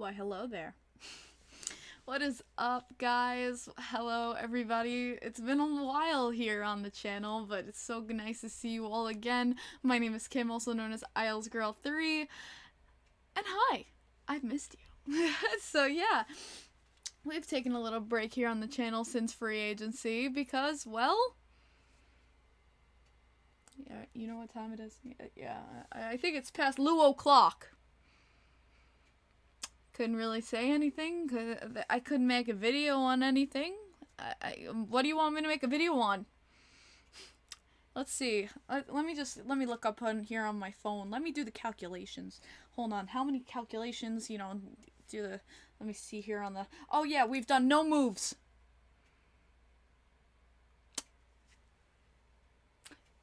Why, hello there. What is up, guys? Hello, everybody. It's been a while here on the channel, but it's so nice to see you all again. My name is Kim, also known as IELTSGirl3. And hi, I've missed you. So yeah, we've taken a little break here on the channel since free agency because, well, yeah, you know what time it is? Yeah, I think it's past Luo clock. Couldn't really say anything, cause I couldn't make a video on anything. What do you want me to make a video on? Let's see. Let me look up on here on my phone. Let me do the calculations. Hold on. How many calculations, let me see here on the, oh yeah, we've done no moves.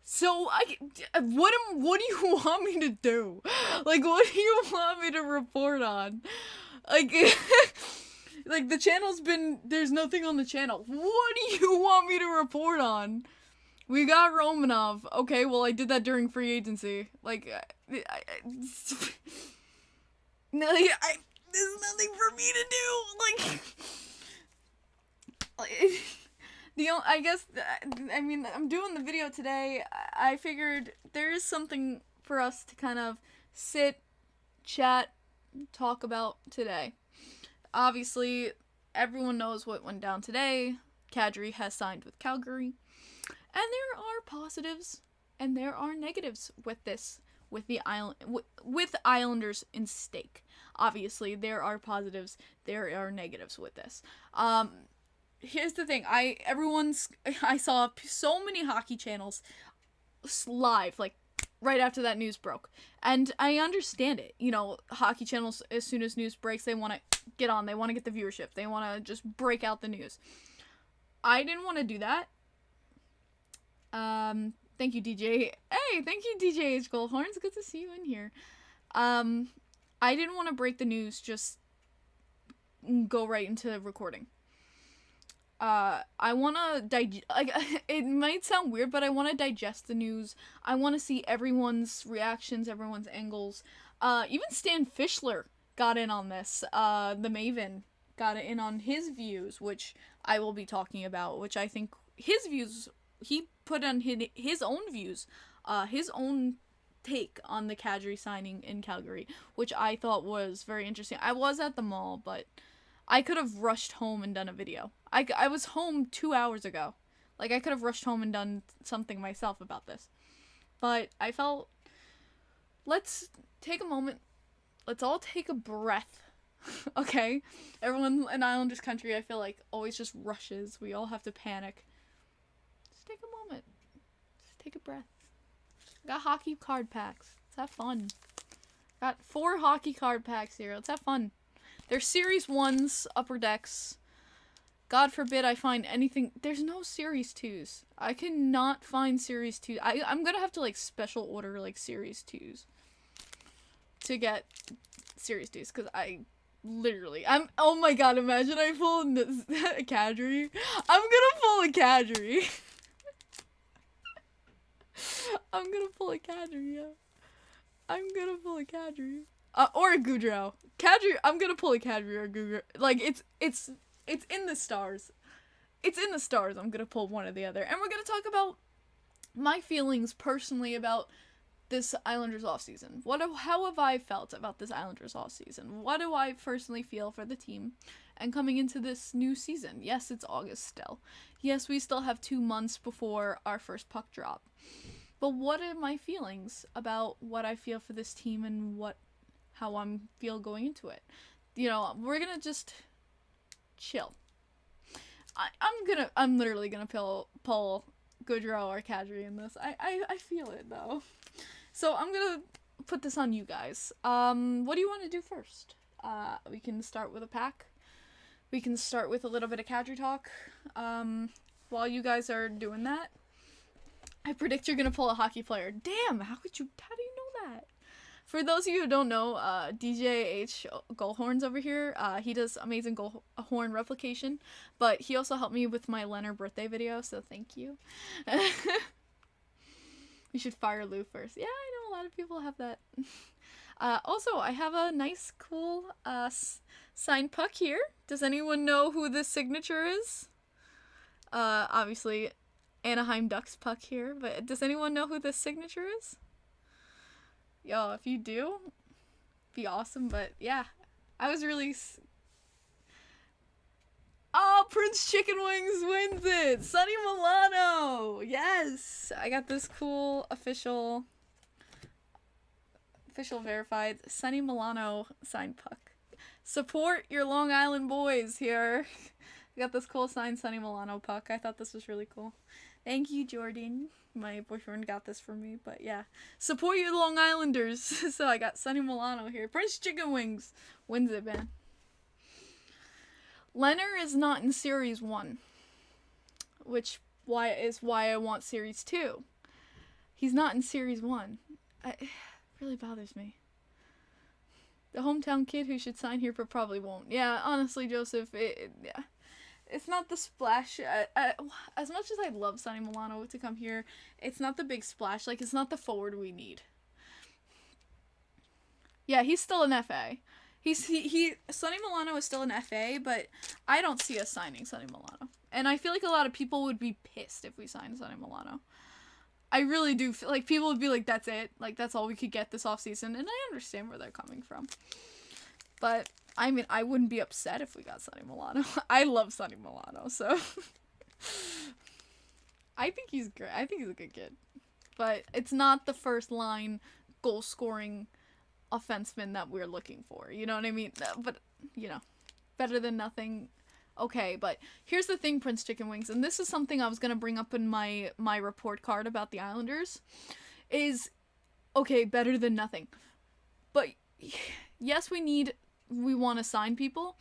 So what do you want me to do? Like, what do you want me to report on? Like, like the channel's been, there's nothing on the channel. What do you want me to report on? We got Romanov. Okay, well, I did that during free agency. Like, there's nothing for me to do. I'm doing the video today. I figured there is something for us to kind of sit, chat, talk about today. Obviously, everyone knows what went down today. Kadri has signed with Calgary. And there are positives and there are negatives with this, with the with Islanders in stake. Obviously, there are positives, there are negatives with this. Here's the thing. I saw so many hockey channels live, like, right after that news broke. And I understand it. You know, hockey channels, as soon as news breaks, they want to get on. They want to get the viewership. They want to just break out the news. I didn't want to do that. Thank you, DJ. Hey, thank you, DJ H. Goldhorns. Good to see you in here. I didn't want to break the news, just go right into recording. I want to it might sound weird, but I want to digest the news. I want to see everyone's reactions, everyone's angles. Even Stan Fischler got in on this. The Maven got in on his views, which I will be talking about, which I think his views, he put on his own views, his own take on the Kadri signing in Calgary, which I thought was very interesting. I was at the mall, but I could have rushed home and done a video. I was home 2 hours ago. Like, I could have rushed home and done something myself about this. But I felt, let's take a moment. Let's all take a breath. Okay? Everyone in Islanders country, I feel like, always just rushes. We all have to panic. Just take a moment. Just take a breath. Got hockey card packs. Let's have fun. Got 4 hockey card packs here. Let's have fun. They're Series 1s, Upper Decks. God forbid I find anything. There's no Series 2s. I cannot find Series 2s. I'm gonna have to, like, special order, like, Series 2s to get Series 2s, because oh my god, imagine I pull a Kadri. I'm gonna pull a Kadri. I'm gonna pull a Kadri, yeah. I'm gonna pull a Kadri. Or a Goudreau. Kadri, I'm gonna pull a Kadri or a Goudreau. Like, it's in the stars. It's in the stars. I'm gonna pull one or the other. And we're gonna talk about my feelings personally about this Islanders offseason. How have I felt about this Islanders offseason? What do I personally feel for the team and coming into this new season? Yes, it's August still. Yes, we still have 2 months before our first puck drop. But what are my feelings about what I feel for this team and how I feel going into it? You know, we're gonna just chill. I'm literally gonna pull Goudreau or Kadri in this. I feel it though. So I'm gonna put this on you guys. What do you want to do first? We can start with a pack. We can start with a little bit of Kadri talk. While you guys are doing that, I predict you're gonna pull a hockey player. Damn, how do you know that? For those of you who don't know, DJ H. Goldhorns over here, he does amazing goal horn replication, but he also helped me with my Leonard birthday video, so thank you. We should fire Lou first. Yeah, I know a lot of people have that. Also, I have a nice, cool signed puck here. Does anyone know who this signature is? Obviously, Anaheim Ducks puck here, but does anyone know who this signature is? Yo, if you do, be awesome, but yeah. I was really... Oh, Prince Chicken Wings wins it! Sonny Milano! Yes! I got this cool official verified Sonny Milano signed puck. Support your Long Island boys here. I got this cool signed Sonny Milano puck. I thought this was really cool. Thank you, Jordan. My boyfriend got this for me, but yeah. Support your Long Islanders. So I got Sonny Milano here. Prince Chicken Wings wins it, man. Leonard is not in Series 1, which is why I want Series 2. He's not in Series 1. It really bothers me. The hometown kid who should sign here but probably won't. Yeah, honestly, Joseph, yeah. It's not the splash. As much as I'd love Sonny Milano to come here, it's not the big splash. Like, it's not the forward we need. Yeah, he's still an FA. Sonny Milano is still an FA, but I don't see us signing Sonny Milano. And I feel like a lot of people would be pissed if we signed Sonny Milano. I really do feel like people would be like, that's it. Like, that's all we could get this offseason. And I understand where they're coming from. But, I mean, I wouldn't be upset if we got Sonny Milano. I love Sonny Milano, so. I think he's great. I think he's a good kid. But it's not the first line goal-scoring offenseman that we're looking for. You know what I mean? But, you know, better than nothing. Okay, but here's the thing, Prince Chicken Wings, and this is something I was going to bring up in my report card about the Islanders, is, okay, better than nothing. But, yes, we want to sign people,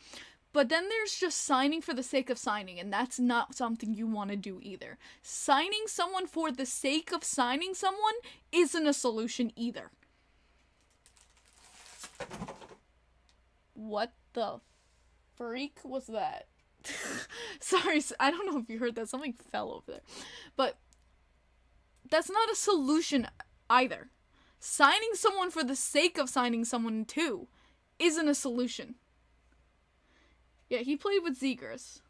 but then there's just signing for the sake of signing, and that's not something you want to do either. Signing someone for the sake of signing someone isn't a solution either. What the freak was that? Sorry, I don't know if you heard that. Something fell over there. But that's not a solution either. Signing someone for the sake of signing someone too isn't a solution. Yeah, he played with Zegers.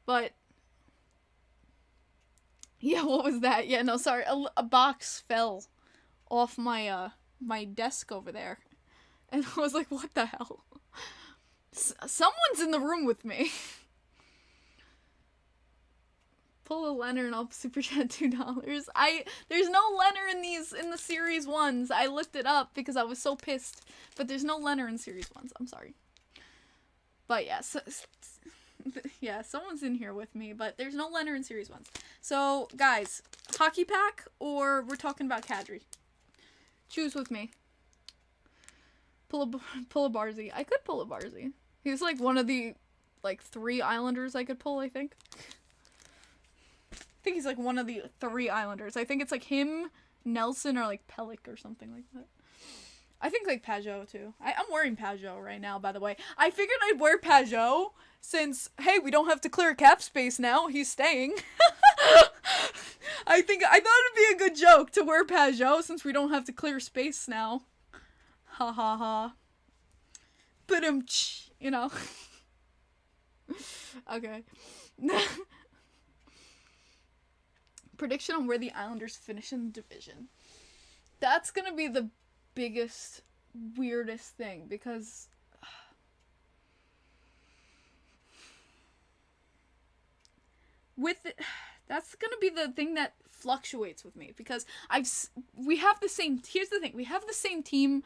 But yeah, what was that? Yeah, no, sorry. A box fell off my my desk over there. And I was like, what the hell? Someone's in the room with me. Pull a Leonard and I'll super chat $2. There's no Leonard in the Series 1s. I looked it up because I was so pissed. But there's no Leonard in Series 1s. I'm sorry. But yeah, yeah, someone's in here with me, but there's no Leonard in Series 1s. So, guys, hockey pack or we're talking about Kadri? Choose with me. Pull a Barzy. I could pull a Barzy. He's like one of the 3 Islanders I could pull, I think. I think he's like one of the 3 Islanders. I think it's like him, Nelson, or like Pellick or something like that. I think like pageau too. I'm wearing pageau right now, by the way. I figured I'd wear pageau since, hey, we don't have to clear cap space now. He's staying. I thought it'd be a good joke to wear pageau since we don't have to clear space now. Ha ha ha. But you know. Okay. Prediction on where the Islanders finish in the division. That's gonna be the biggest, weirdest thing because that's gonna be the thing that fluctuates with me because we have the same. Here's the thing: we have the same team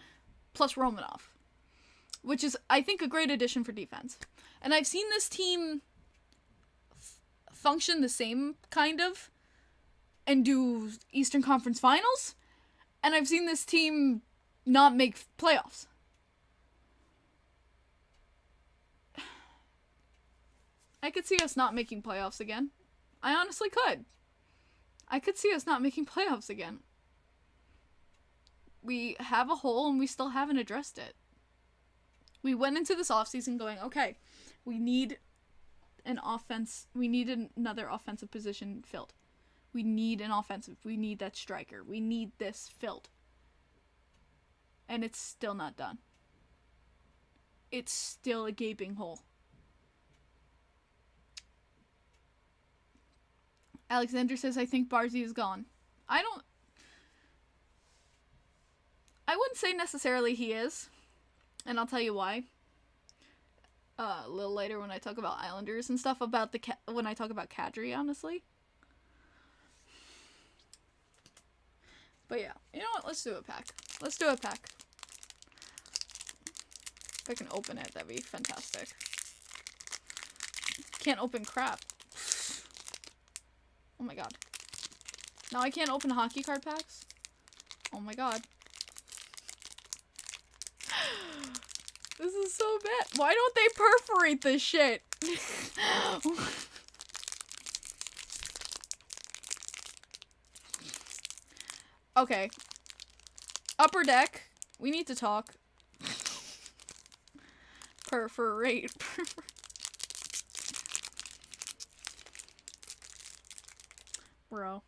plus Romanov, which is, I think, a great addition for defense. And I've seen this team function the same, kind of, and do Eastern Conference Finals. And I've seen this team not make playoffs. I could see us not making playoffs again. I honestly could. I could see us not making playoffs again. We have a hole and we still haven't addressed it. We went into this offseason going, okay, we need another offensive position filled. We need an offensive. We need that striker. We need this filled. And it's still not done. It's still a gaping hole. Alexander says, I think Barzy is gone. I wouldn't say necessarily he is. And I'll tell you why. A little later when I talk about Islanders and stuff about when I talk about Kadri, honestly. But yeah, you know what? Let's do a pack. Let's do a pack. If I can open it, that'd be fantastic. Can't open crap. Oh my god. Now I can't open hockey card packs? Oh my god. This is so bad. Why don't they perforate this shit? Okay. Upper Deck. We need to talk. Perforate. Bro.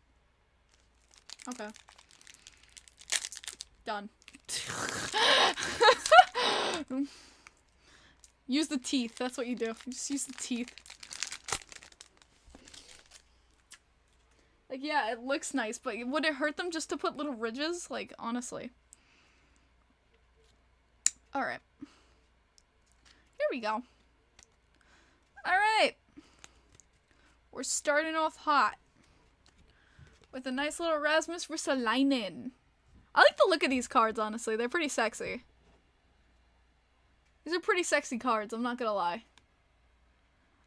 Okay. Done. Use the teeth. That's what you do. You just use the teeth. Like, yeah, it looks nice, but would it hurt them just to put little ridges? Like, honestly. Alright. Here we go. Alright. We're starting off hot. With a nice little Rasmus Ristolainen. I like the look of these cards, honestly. They're pretty sexy. These are pretty sexy cards, I'm not gonna lie.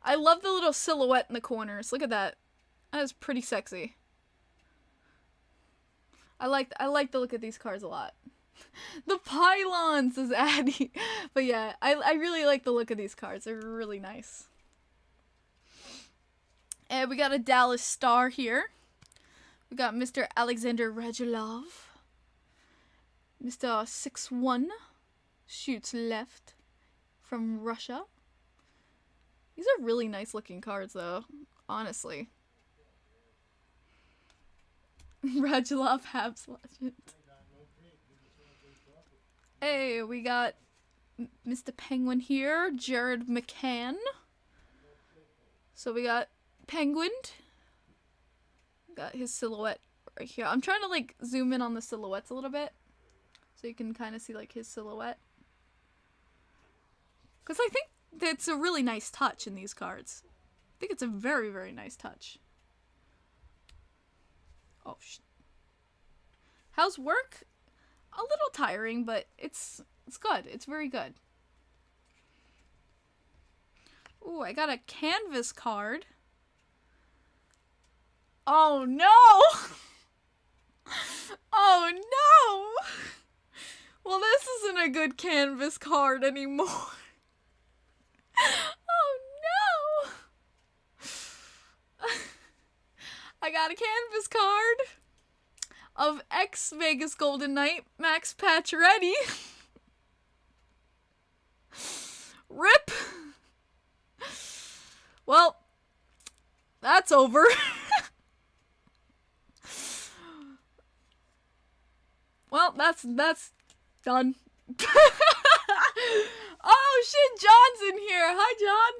I love the little silhouette in the corners. Look at that. That is pretty sexy. I like the look of these cards a lot. The pylons, says Addy. But yeah, I really like the look of these cards. They're really nice. And we got a Dallas Star here. We got Mr. Alexander Radulov. Mr. 6'1", shoots left from Russia. These are really nice looking cards though, honestly. Radulov Habs legend. Hey, we got Mr. Penguin here, Jared Mccann. So we got Penguin. Got his silhouette right here. I'm trying to like zoom in on the silhouettes a little bit. So you can kind of see like his silhouette. Because I think that's a really nice touch in these cards. I think it's a very, very nice touch. Oh, how's work? A little tiring, but it's good. It's very good. Ooh, I got a canvas card. Oh no! Oh no! Well, this isn't a good canvas card anymore. Oh no! I got a canvas card of ex-Vegas Golden Knight, Max Pacioretty. RIP! Well, that's over. Well, that's done. Oh shit, John's in here. Hi, John.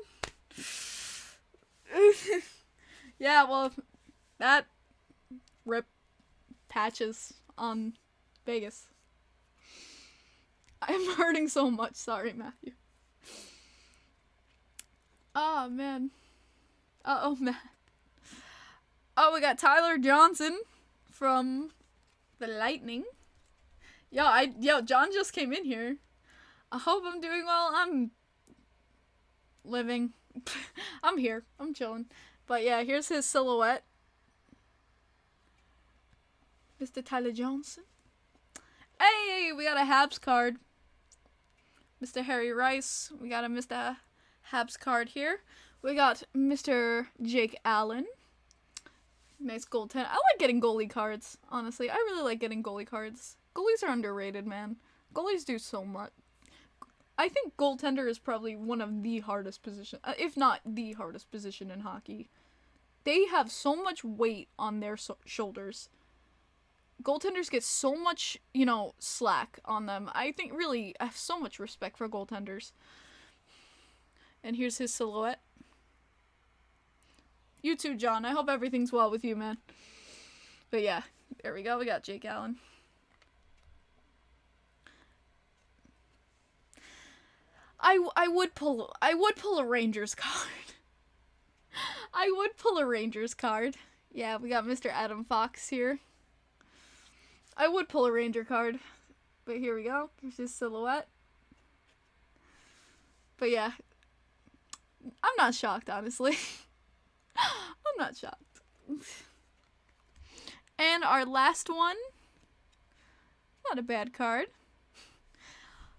Yeah, well, that RIP patches on Vegas. I'm hurting so much. Sorry, Matthew. Oh, man. Oh, man. Oh, we got Tyler Johnson from the Lightning. Yo, John just came in here. I hope I'm doing well. I'm living. I'm here. I'm chilling. But yeah, here's his silhouette. Mr. Tyler Johnson. Hey, we got a Habs card. Mr. Harry Rice. We got a Mr. Habs card here. We got Mr. Jake Allen. Nice goaltender. I like getting goalie cards, honestly. I really like getting goalie cards. Goalies are underrated, man. Goalies do so much. I think goaltender is probably one of the hardest positions, if not the hardest position in hockey. They have so much weight on their shoulders. goaltenders get so much, slack on them. I think really I have so much respect for goaltenders. And here's his silhouette. You too, John. I hope everything's well with you, man. But yeah, there we go. We got Jake Allen. I would pull a Rangers card. I would pull a Rangers card. Yeah, we got Mr. Adam Fox here. I would pull a Ranger card. But here we go. Here's his silhouette. But yeah. I'm not shocked, honestly. I'm not shocked. And our last one. Not a bad card.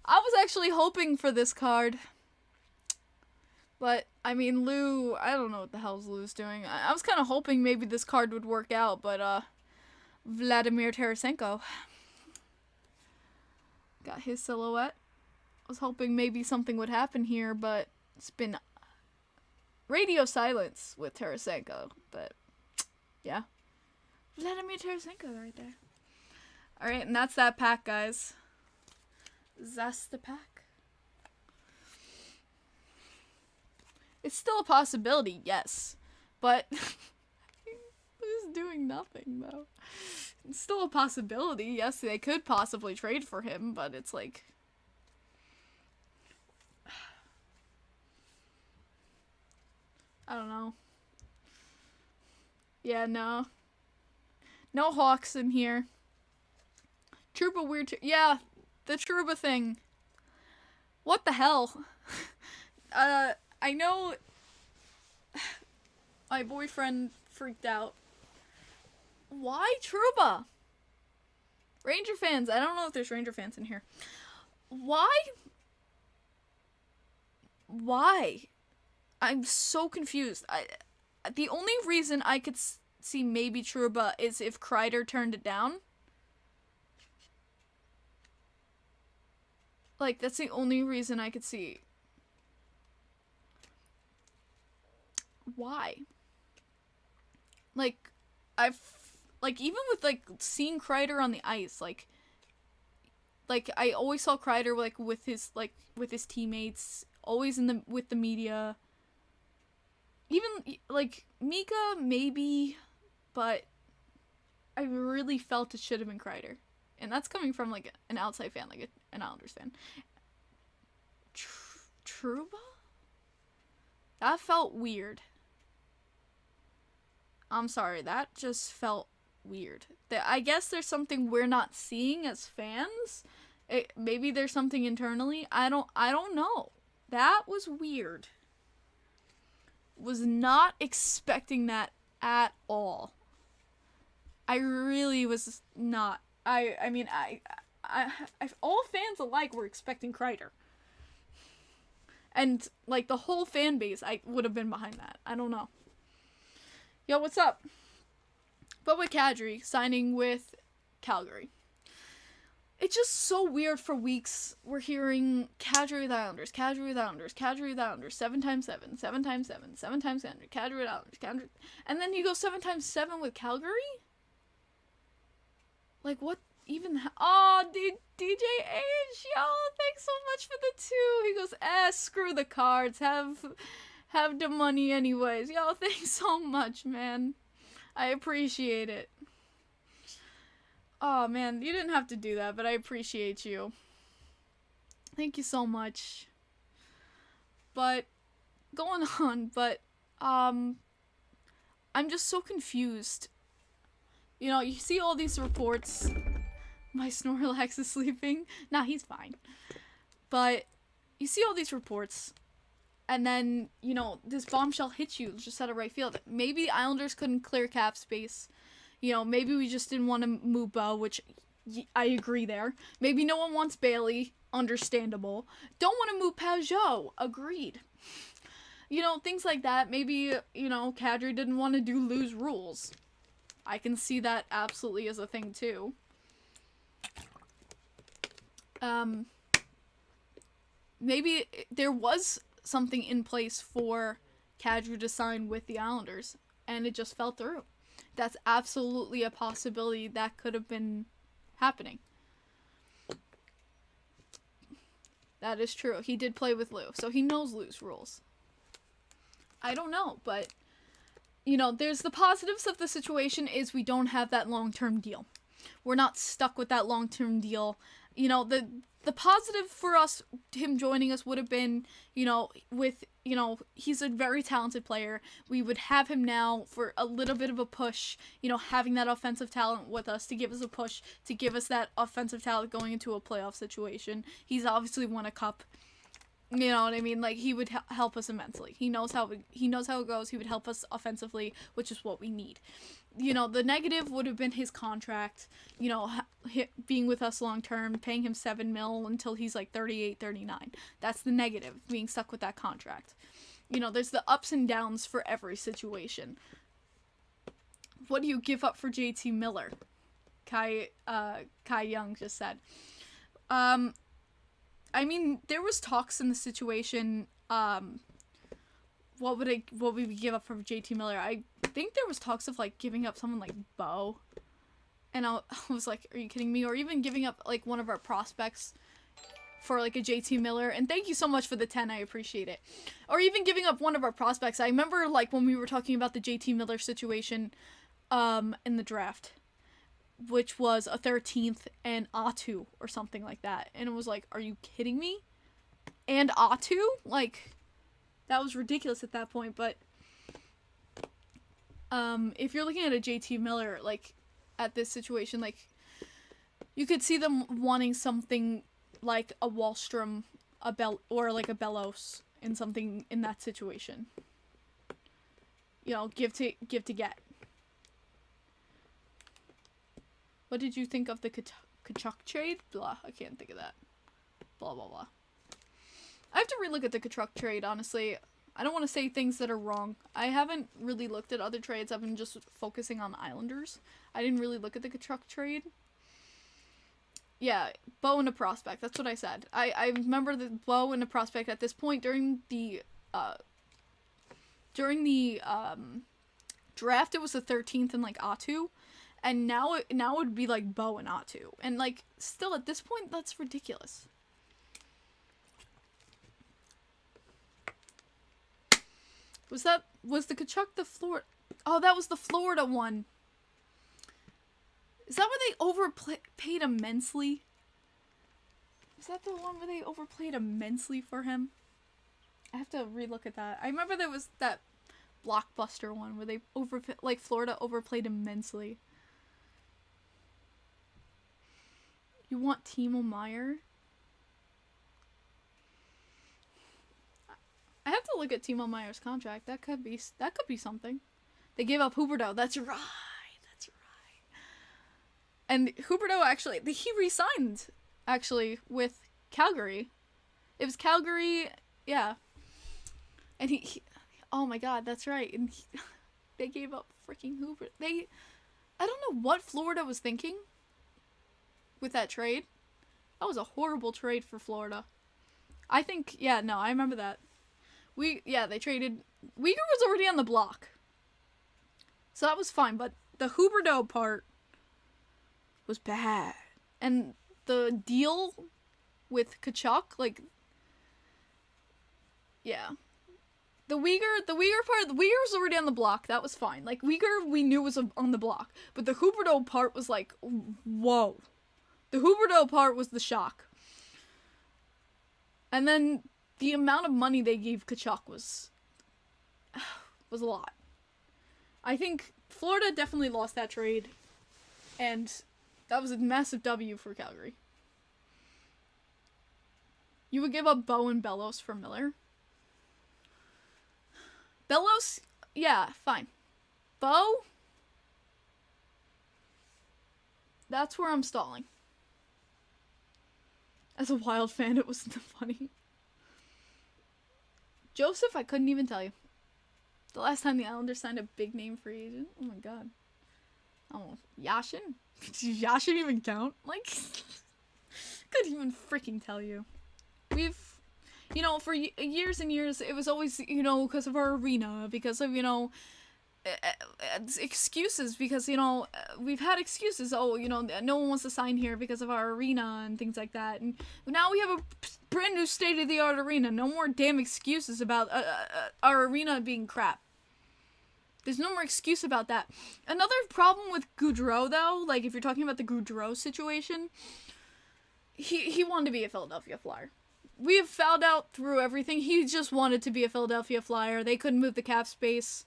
I was actually hoping for this card. But, I mean, Lou, I don't know what the hell's Lou's doing. I was kind of hoping maybe this card would work out, but, Vladimir Tarasenko. Got his silhouette. I was hoping maybe something would happen here, but it's been radio silence with Tarasenko. But, yeah. Vladimir Tarasenko right there. Alright, and that's that pack, guys. That's the pack. It's still a possibility, yes. But who's doing nothing, though? It's still a possibility. Yes, they could possibly trade for him, but it's like... I don't know. Yeah, no. No Hawks in here. Trouba weird... yeah, the Trouba thing. What the hell? I know my boyfriend freaked out. Why Trouba? Ranger fans. I don't know if there's Ranger fans in here. Why? Why? I'm so confused. The only reason I could see maybe Trouba is if Kreider turned it down. Like, that's the only reason I could see. Why? Like, even with, like, seeing Kreider on the ice, like, I always saw Kreider, like, with his teammates, always with the media. Even, like, Mika, maybe, but I really felt it should have been Kreider. And that's coming from, like, an outside fan, like an Islanders fan. Trouba? That felt weird. I'm sorry, that just felt weird. I guess there's something we're not seeing as fans. Maybe there's something internally. I don't know. That was weird. Was not expecting that at all. I really was not. I mean, all fans alike were expecting Kreider. And, like, the whole fan base, I would have been behind that. I don't know. Yo, what's up? But with Kadri signing with Calgary. It's just so weird for weeks. We're hearing Kadri with Islanders, Kadri with Islanders, Kadri with Islanders, 7x7, 7x7, 7x7, Kadri with Islanders, Kadri. And then you go 7x7 with Calgary? Like, what even? Oh, DJ H, yo, thanks so much for the 2. He goes, screw the cards, have the money anyways. Yo, thanks so much, man. I appreciate it. Oh, man, you didn't have to do that, but I appreciate you. Thank you so much. But, going on, but, I'm just so confused. You know, you see all these reports. My Snorlax is sleeping. Nah, he's fine. But you see all these reports, and then, you know, this bombshell hits you just out of right field. Maybe the Islanders couldn't clear cap space. You know, maybe we just didn't want to move Bo, which I agree there. Maybe no one wants Bailey. Understandable. Don't want to move Pageau. Agreed. You know, things like that. Maybe, you know, Kadri didn't want to lose rules. I can see that absolutely as a thing, too. Maybe there was something in place for Kadri to sign with the Islanders, and it just fell through. that's absolutely a possibility that could have been happening. That is true. He did play with Lou, so he knows Lou's rules. I don't know, but, you know, there's the positives of the situation is we don't have that long-term deal. We're not stuck with that long-term deal. You know, the positive for us, him joining us would have been, you know, with, you know, he's a very talented player. We would have him now for a little bit of a push, you know, having that offensive talent with us to give us a push, to give us that offensive talent going into a playoff situation. He's obviously won a cup. You know what I mean? Like, he would help us immensely. He knows how it goes. He would help us offensively, which is what we need. You know, the negative would have been his contract, you know, being with us long term, paying him $7 million until he's like 38, 39. That's the negative, being stuck with that contract. You know, there's the ups and downs for every situation. What do you give up for JT Miller? Kai Young just said. I mean, there was talks in the situation, what would we give up for JT Miller? I think there was talks of, like, giving up someone like Bo. And I was like, are you kidding me? Or even giving up, like, one of our prospects for, like, a JT Miller. And thank you so much for the 10. I appreciate it. Or even giving up one of our prospects. I remember, like, when we were talking about the JT Miller situation in the draft, which was a 13th and Atu or something like that. And it was like, are you kidding me? And Atu? Like, that was ridiculous at that point. But if you're looking at a JT Miller, like, at this situation, like, you could see them wanting something like a Wallstrom, or like a Bellows, in something in that situation. You know, give to get. What did you think of the Kachuk trade? Blah, I can't think of that. Blah, blah, blah. I have to relook at the Kachuk trade, honestly. I don't want to say things that are wrong. I haven't really looked at other trades. I've been just focusing on Islanders. I didn't really look at the Kachuk trade. Yeah, Bo and a prospect. That's what I said. I remember the Bo and a prospect at this point during the draft. It was the 13th and, like, Atu. And now it would be, like, Bo and Atu. And, like, still at this point, that's ridiculous. Was the Kachuk the Florida? Oh, that was the Florida one. Is that where they overpaid immensely? Is that the one where they overpaid immensely for him? I have to relook at that. I remember there was that blockbuster one where they Florida overplayed immensely. You want Timo Meier? I have to look at Timo Meier's contract. That could be something. They gave up Huberdeau. That's right. And Huberdeau actually, he re-signed actually with Calgary. It was Calgary, yeah. And he oh my god, that's right. And they gave up freaking Huberdeau. I don't know what Florida was thinking with that trade. That was a horrible trade for Florida. I think, yeah, no, I remember that. They traded. Uyghur was already on the block. So that was fine, but the Huberdeau part was bad. And the deal with Kachuk, like, yeah. The Uyghur part, the Uyghur was already on the block. That was fine. Like, Uyghur we knew was on the block. But the Huberdeau part was like, whoa. The Huberdeau part was the shock. And then the amount of money they gave Kachuk was a lot. I think Florida definitely lost that trade. And that was a massive W for Calgary. You would give up Bo and Bellows for Miller? Bellows? Yeah, fine. Bo? That's where I'm stalling. As a Wild fan, it wasn't funny. Joseph, I couldn't even tell you. The last time the Islanders signed a big name free agent? Oh my god. Oh, Yashin? Does Yashin even count? Like, couldn't even freaking tell you. We've, you know, for years and years, it was always, you know, because of our arena, because of, you know, excuses because, you know, we've had excuses. Oh, you know, no one wants to sign here because of our arena and things like that. And now we have a brand new state-of-the-art arena. No more damn excuses about our arena being crap. There's no more excuse about that. Another problem with Gaudreau, though, like if you're talking about the Gaudreau situation, he wanted to be a Philadelphia Flyer. We have found out through everything, he just wanted to be a Philadelphia Flyer. They couldn't move the cap space.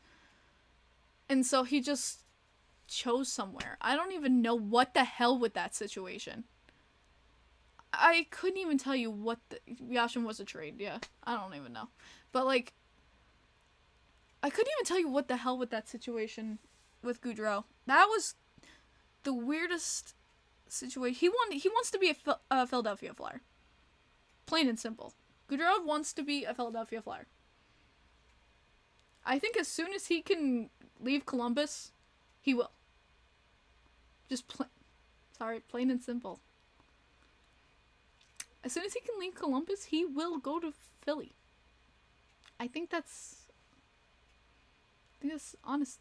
And so he just chose somewhere. I don't even know what the hell with that situation. I couldn't even tell you what the... Yashin was a trade, yeah. I don't even know. But, like, I couldn't even tell you what the hell with that situation with Gaudreau. That was the weirdest situation. He wants to be a Philadelphia Flyer. Plain and simple. Gaudreau wants to be a Philadelphia Flyer. I think as soon as he can leave Columbus, he will. Just plain and simple. As soon as he can leave Columbus, he will go to Philly. I think that's honest.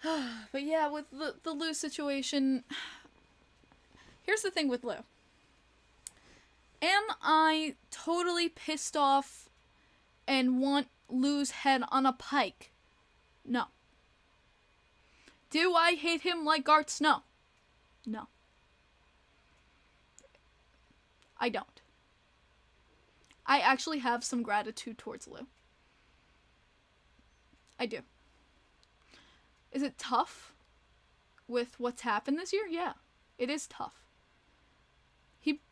But yeah, with the Lou situation, here's the thing with Lou. Am I totally pissed off and want Lou's head on a pike? No. Do I hate him like Garth Snow? No. I don't. I actually have some gratitude towards Lou. I do. Is it tough with what's happened this year? Yeah, it is tough.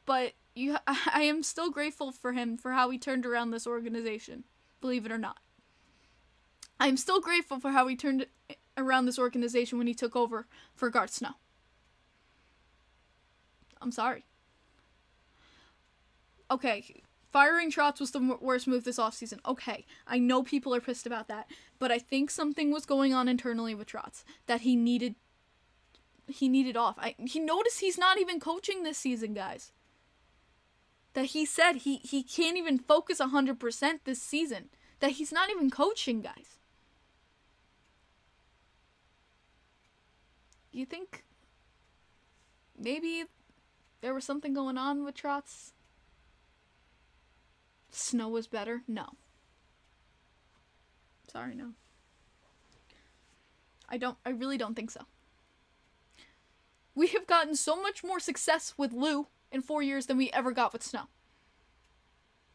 I am still grateful for him for how he turned around this organization, believe it or not. I'm still grateful for how he turned around this organization when he took over for Garth Snow. I'm sorry. Okay, firing Trotz was the worst move this offseason. Okay, I know people are pissed about that, but I think something was going on internally with Trotz that he needed off. He noticed he's not even coaching this season, guys. That he said he can't even focus 100% this season. That he's not even coaching, guys. You think maybe there was something going on with Trotz? Snow was better? No. Sorry, no. I really don't think so. We have gotten so much more success with Lou in 4 years than we ever got with Snow.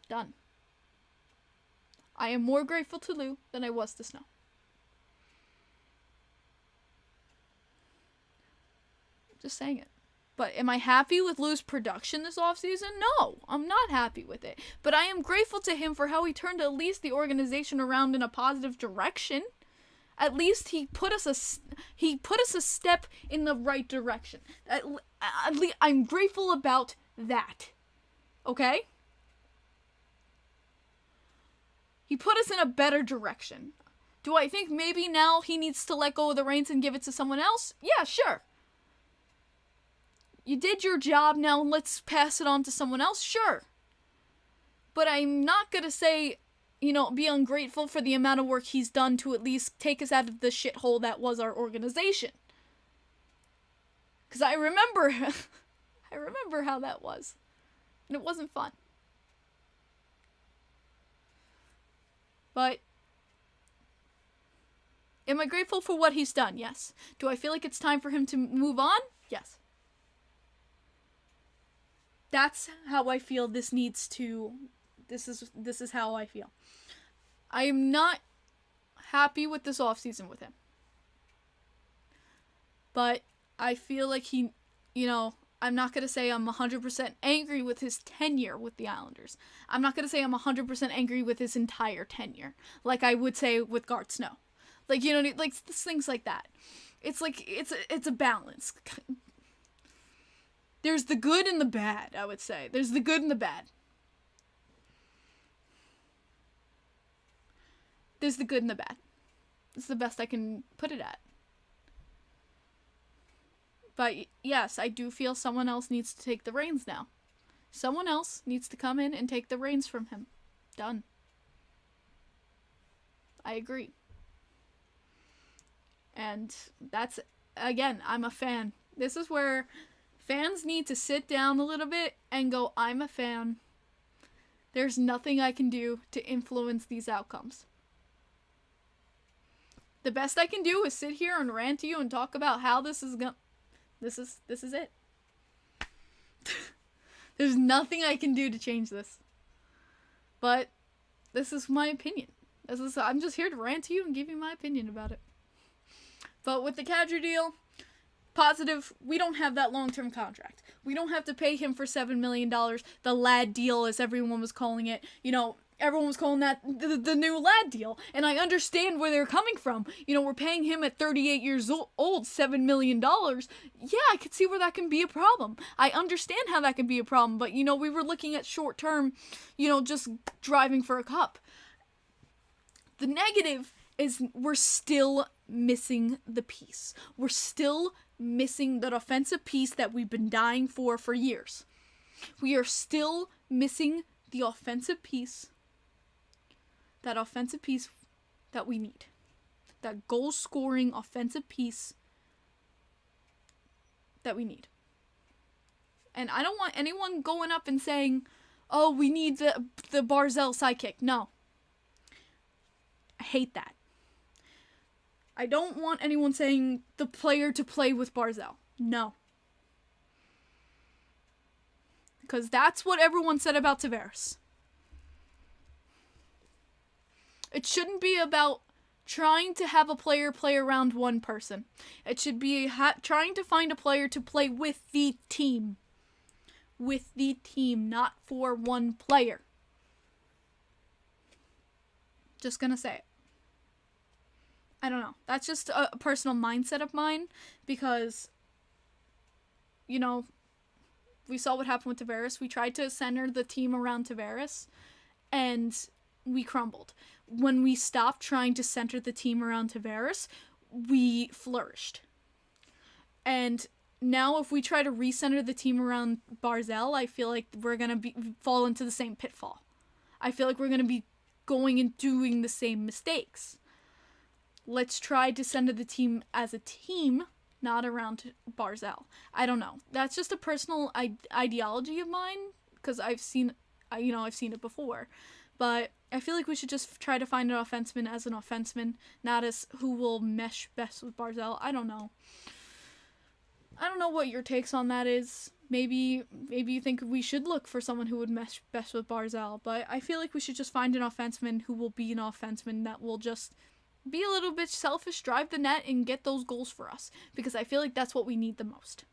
Done. I am more grateful to Lou than I was to Snow. Just saying it. But am I happy with Lou's production this offseason? No, I'm not happy with it. But I am grateful to him for how he turned at least the organization around in a positive direction. At least he put us a step in the right direction. At least I'm grateful about that. Okay? He put us in a better direction. Do I think maybe now he needs to let go of the reins and give it to someone else? Yeah, sure. You did your job, now let's pass it on to someone else? Sure. But I'm not gonna say, be ungrateful for the amount of work he's done to at least take us out of the shithole that was our organization. Because I remember how that was. And it wasn't fun. But am I grateful for what he's done? Yes. Do I feel like it's time for him to move on? Yes. That's how I feel this is how I feel. I am not happy with this offseason with him. But I feel like I'm not going to say I'm 100% angry with his tenure with the Islanders. I'm not going to say I'm 100% angry with his entire tenure, like I would say with Garth Snow. Like, things like that. It's like, it's a balance. There's the good and the bad, I would say. There's the good and the bad. There's the good and the bad. It's the best I can put it at. But yes, I do feel someone else needs to take the reins now. Someone else needs to come in and take the reins from him. Done. I agree. And that's, again, I'm a fan. This is where fans need to sit down a little bit and go, I'm a fan. There's nothing I can do to influence these outcomes. The best I can do is sit here and rant to you and talk about how this is it. There's nothing I can do to change this. But this is my opinion. I'm just here to rant to you and give you my opinion about it. But with the Kadri deal, positive, we don't have that long-term contract. We don't have to pay him for $7 million. The lad deal, as everyone was calling it. You know, everyone was calling that the new lad deal. And I understand where they're coming from. You know, we're paying him at 38 years old $7 million. Yeah, I could see where that can be a problem. I understand how that can be a problem. But, you know, we were looking at short-term, you know, just driving for a cup. The negative is we're still missing the piece. We're still missing that offensive piece that we've been dying for years. We are still missing the offensive piece. That offensive piece that we need. That goal-scoring offensive piece that we need. And I don't want anyone going up and saying, oh, we need the Barzal sidekick. No. I hate that. I don't want anyone saying the player to play with Barzal. No. Because that's what everyone said about Tavares. It shouldn't be about trying to have a player play around one person. It should be trying to find a player to play with the team. With the team, not for one player. Just gonna say it. I don't know. That's just a personal mindset of mine because, you know, we saw what happened with Tavares. We tried to center the team around Tavares, and we crumbled. When we stopped trying to center the team around Tavares, we flourished. And now if we try to recenter the team around Barzal, I feel like we're going to fall into the same pitfall. I feel like we're going to be going and doing the same mistakes. Let's try to center the team as a team, not around Barzal. I don't know. That's just a personal ideology of mine, because I've seen it before. But I feel like we should just try to find an offenseman as an offenseman, not as who will mesh best with Barzal. I don't know. I don't know what your takes on that is. Maybe you think we should look for someone who would mesh best with Barzal, but I feel like we should just find an offenseman who will be an offenseman that will just be a little bit selfish, drive the net, and get those goals for us. Because I feel like that's what we need the most.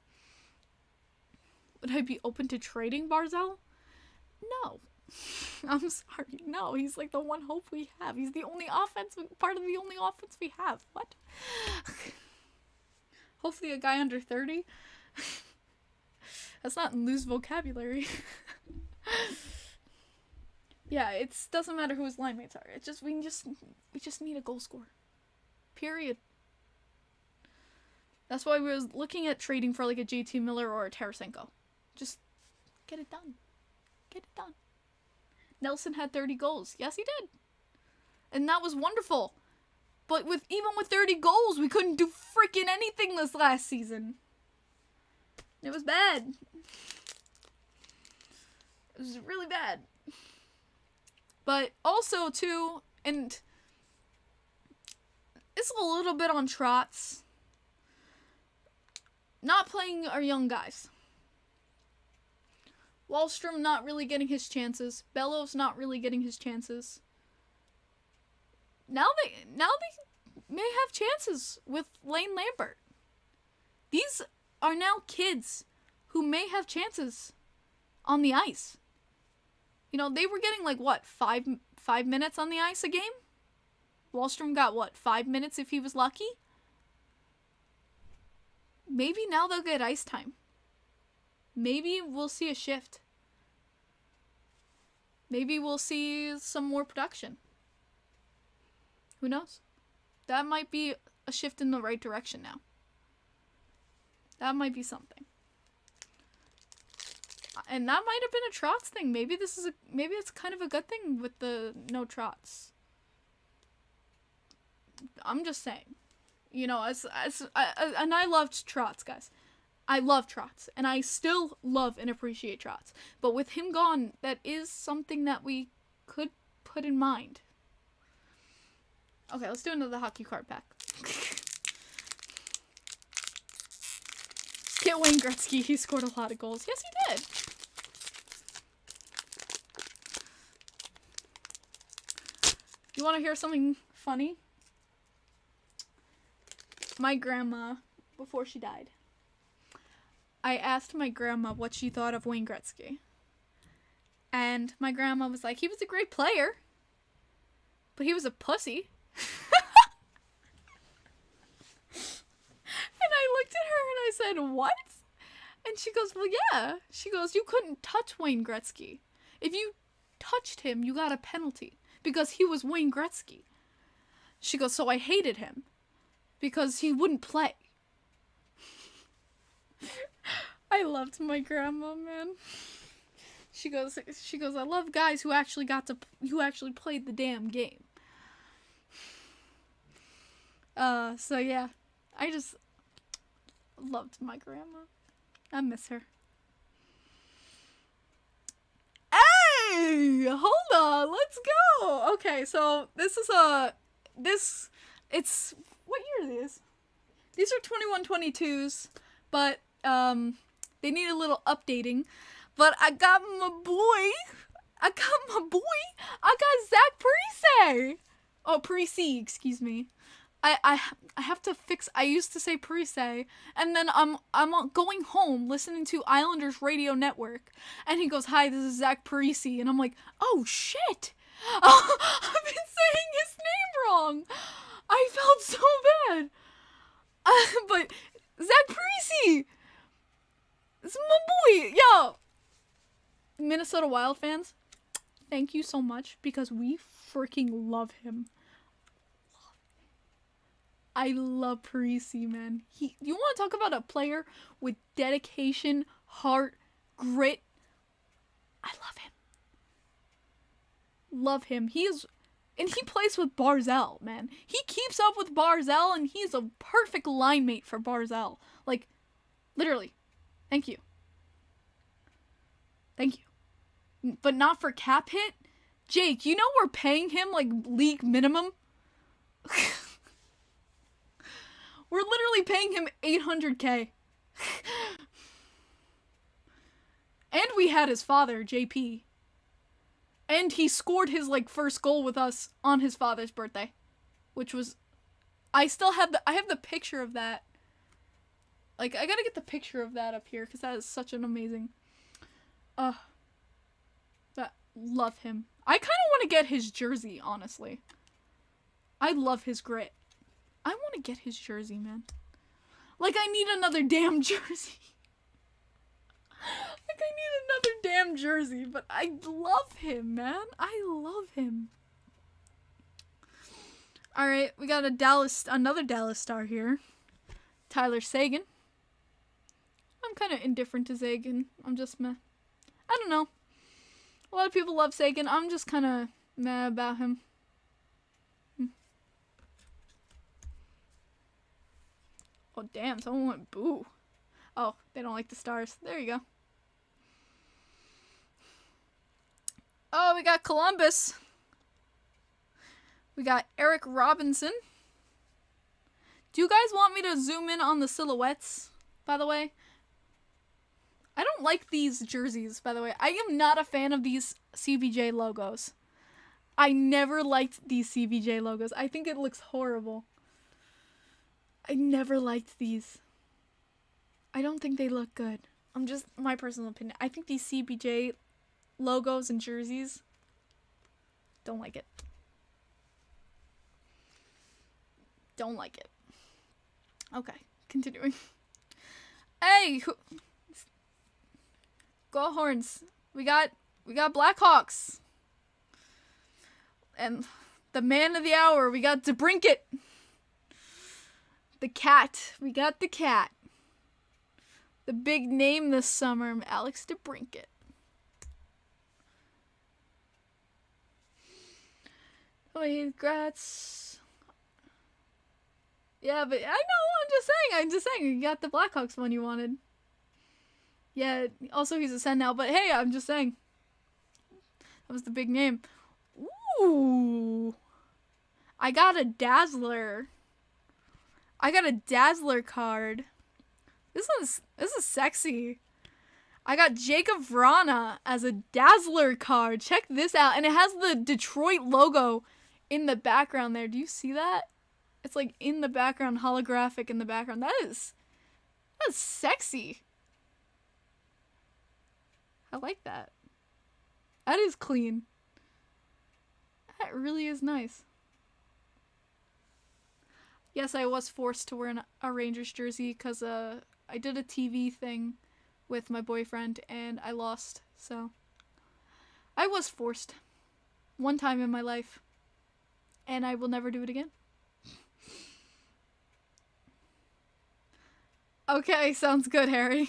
Would I be open to trading Barzal? No. I'm sorry. No, he's like the one hope we have. He's the only part of the only offense we have. What? Hopefully a guy under 30. That's not loose vocabulary. Yeah, it doesn't matter who his line mates are. It's just we just need a goal scorer. Period. That's why we was looking at trading for like a JT Miller or a Tarasenko. Just get it done. Get it done. Nelson had 30 goals. Yes, he did. And that was wonderful. But even with 30 goals, we couldn't do freaking anything this last season. It was bad. It was really bad. But also, too, and it's a little bit on Trotz, not playing our young guys. Wallstrom not really getting his chances. Bellows not really getting his chances. Now they may have chances with Lane Lambert. These are now kids who may have chances on the ice. You know, they were getting like what, five minutes on the ice a game? Wallstrom got what, 5 minutes if he was lucky? Maybe now they'll get ice time. Maybe we'll see a shift. Maybe we'll see some more production. Who knows? That might be a shift in the right direction now. That might be something. And that might have been a Trotz thing. Maybe it's kind of a good thing with the no Trotz. I'm just saying. You know, and I loved Trotz, guys. I love Trotz, and I still love and appreciate Trotz. But with him gone, that is something that we could put in mind. Okay, let's do another hockey card pack. Get Wayne Gretzky, he scored a lot of goals. Yes, he did. You want to hear something funny? My grandma, before she died, I asked my grandma what she thought of Wayne Gretzky. And my grandma was like, he was a great player, but he was a pussy. And I looked at her and I said, what? And she goes, well, yeah. She goes, you couldn't touch Wayne Gretzky. If you touched him, you got a penalty because he was Wayne Gretzky. She goes, so I hated him because he wouldn't play. I loved my grandma, man. She goes, I love guys who actually played the damn game. So yeah, I just loved my grandma. I miss her. Hey, hold on, let's go. Okay, so it's what year are these? These are 21-22s, but they need a little updating. But I got my boy. I got Zach Parise. Oh, Parise, excuse me. I have to fix. I used to say Parise, and then I'm going home listening to Islanders Radio Network, and he goes, "Hi, this is Zach Parise," and I'm like, "Oh shit! Oh, I've been saying his name wrong. I felt so bad." But Zach Parise, it's my boy, yo. Minnesota Wild fans, thank you so much because we freaking love him. I love Parise, man. You want to talk about a player with dedication, heart, grit? I love him. Love him. And he plays with Barzal, man. He keeps up with Barzal, and he's a perfect line mate for Barzal. Like, literally. Thank you. Thank you. But not for cap hit? Jake, you know we're paying him, like, league minimum? We're literally paying him $800K. And we had his father, JP. And he scored his, like, first goal with us on his father's birthday. Which was... I have the picture of that. Like, I gotta get the picture of that up here, because that is such an amazing... Love him. I kind of want to get his jersey, honestly. I love his grit. I want to get his jersey, man. Like, I need another damn jersey. Like, I need another damn jersey, but I love him, man. I love him. Alright, we got another Dallas star here. Tyler Sagan. I'm kind of indifferent to Sagan. I'm just meh. I don't know. A lot of people love Sagan. I'm just kind of meh about him. Oh, damn. Someone went boo. Oh, they don't like the stars. There you go. Oh, we got Columbus. We got Eric Robinson. Do you guys want me to zoom in on the silhouettes, by the way? I don't like these jerseys, by the way. I am not a fan of these CBJ logos. I never liked these CBJ logos. I think it looks horrible. I never liked these. I don't think they look good. I'm just my personal opinion. I think these CBJ logos and jerseys, don't like it. Don't like it. Okay, continuing. Hey, go Horns. We got Blackhawks. And the man of the hour, we got Debrinket. The cat. We got the cat. The big name this summer, Alex Debrinket. Oh, congrats. Yeah, but I know, I'm just saying, you got the Blackhawks one you wanted. Yeah, also he's a Sen now, but hey, I'm just saying. That was the big name. Ooh. I got a Dazzler. I got a Dazzler card. This is sexy. I got Jacob Vrana as a Dazzler card. Check this out. And it has the Detroit logo in the background there. Do you see that? It's like in the background, holographic in the background. That's sexy. I like that. That is clean. That really is nice. Yes, I was forced to wear a Rangers jersey because I did a TV thing with my boyfriend and I lost. So I was forced one time in my life and I will never do it again. Okay, sounds good, Harry.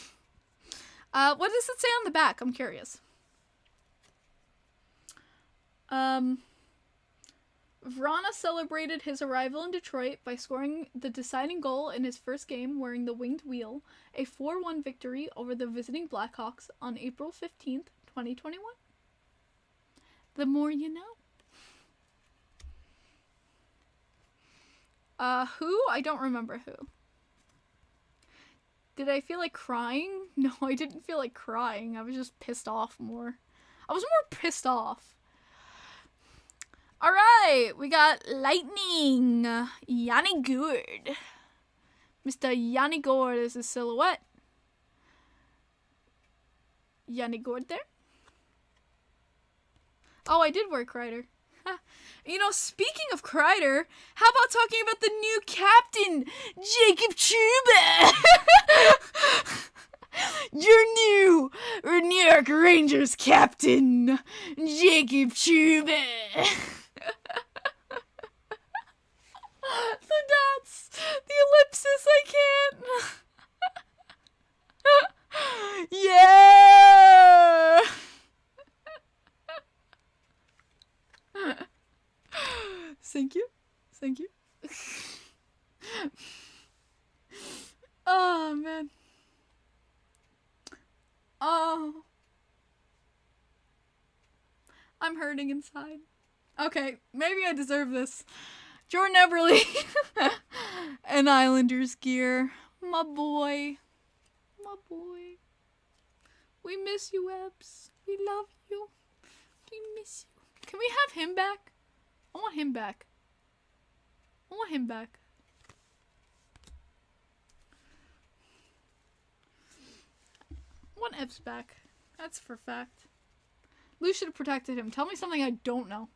What does it say on the back? I'm curious. Vrana celebrated his arrival in Detroit by scoring the deciding goal in his first game wearing the winged wheel, a 4-1 victory over the visiting Blackhawks on April 15th, 2021. The more you know. Who? I don't remember who. Did I feel like crying? No, I didn't feel like crying. I was just pissed off more. I was more pissed off. Alright, we got Lightning. Yanni Gourde. Mr. Yanni Gourde is a silhouette. Yanni Gourde there. Oh, I did wear Kreider. You know, speaking of Kreider, how about talking about the new captain, Jacob Trouba? Your new New York Rangers captain, Jacob Trouba. The dots, the ellipsis, I can't. Yeah. Thank you. Thank you. Oh, man. Oh. I'm hurting inside. Okay, maybe I deserve this. Jordan Eberle. An Islanders gear. My boy. My boy. We miss you, Ebs. We love you. We miss you. Can we have him back? I want him back. I want him back. I want Ebs back. That's for fact. Lou should have protected him. Tell me something I don't know.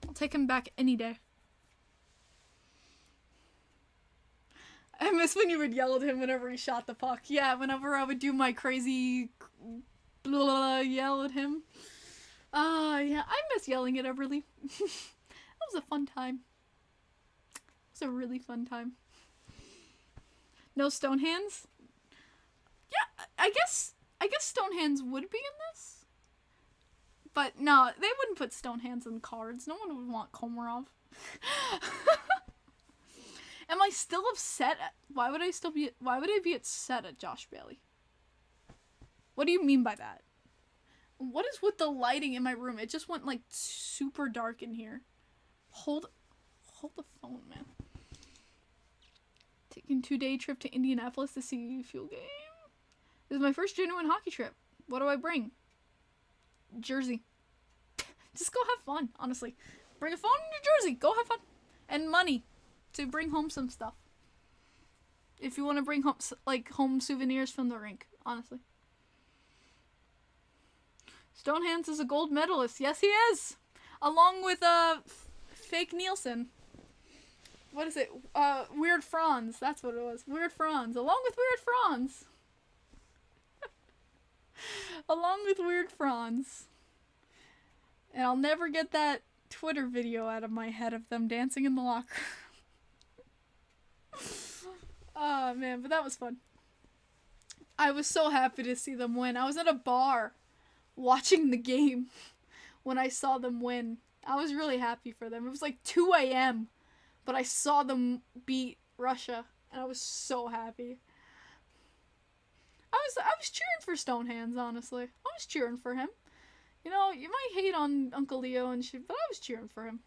I'll take him back any day. I miss when you would yell at him whenever he shot the puck. Yeah, whenever I would do my crazy blah, blah, blah, yell at him. Yeah, I miss yelling at Eberle. That was a fun time. It was a really fun time. No stone hands? Yeah, I guess stone hands would be in this. But no, they wouldn't put stone hands in cards. No one would want Komarov. Am I still upset? Why would I be upset at Josh Bailey? What do you mean by that? What is with the lighting in my room? It just went like super dark in here. Hold the phone, man. Taking 2-day trip to Indianapolis to see Fuel game. This is my first genuine hockey trip. What do I bring? Jersey. Just go have fun, honestly. Bring a phone and your jersey. Go have fun. And money to bring home some stuff. If you want to bring home, like, home souvenirs from the rink, honestly. Stonehands is a gold medalist. Yes, he is. Along with, fake Nielsen. What is it? Weird Franz. That's what it was. Weird Franz. Along with Weird Franz. Along with Weird Franz. And I'll never get that Twitter video out of my head of them dancing in the locker room. Oh, man, but that was fun. I was so happy to see them win. I was at a bar watching the game when I saw them win. I was really happy for them. It was like 2 a.m., but I saw them beat Russia, and I was so happy. I was cheering for Stonehands, honestly. I was cheering for him. You know, you might hate on Uncle Leo and shit, but I was cheering for him.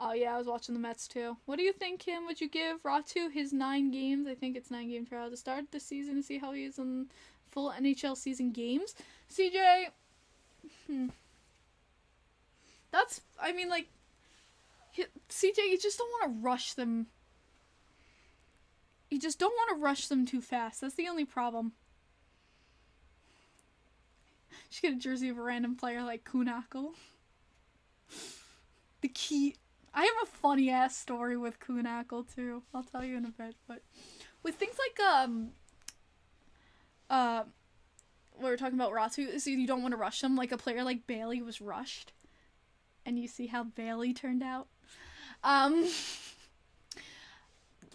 Oh yeah, I was watching the Mets too. What do you think, Kim? Would you give Ratu his 9 games? I think it's 9-game trial to start the season and see how he is in full NHL season games. CJ, that's, I mean, like, CJ, you just don't want to rush them. You just don't want to rush them too fast. That's the only problem. Should get a jersey of a random player like Kunakle. The key. I have a funny ass story with Kunakle too. I'll tell you in a bit. But with things like we were talking about Ratu, so you don't want to rush them. Like a player like Bailey was rushed, and you see how Bailey turned out.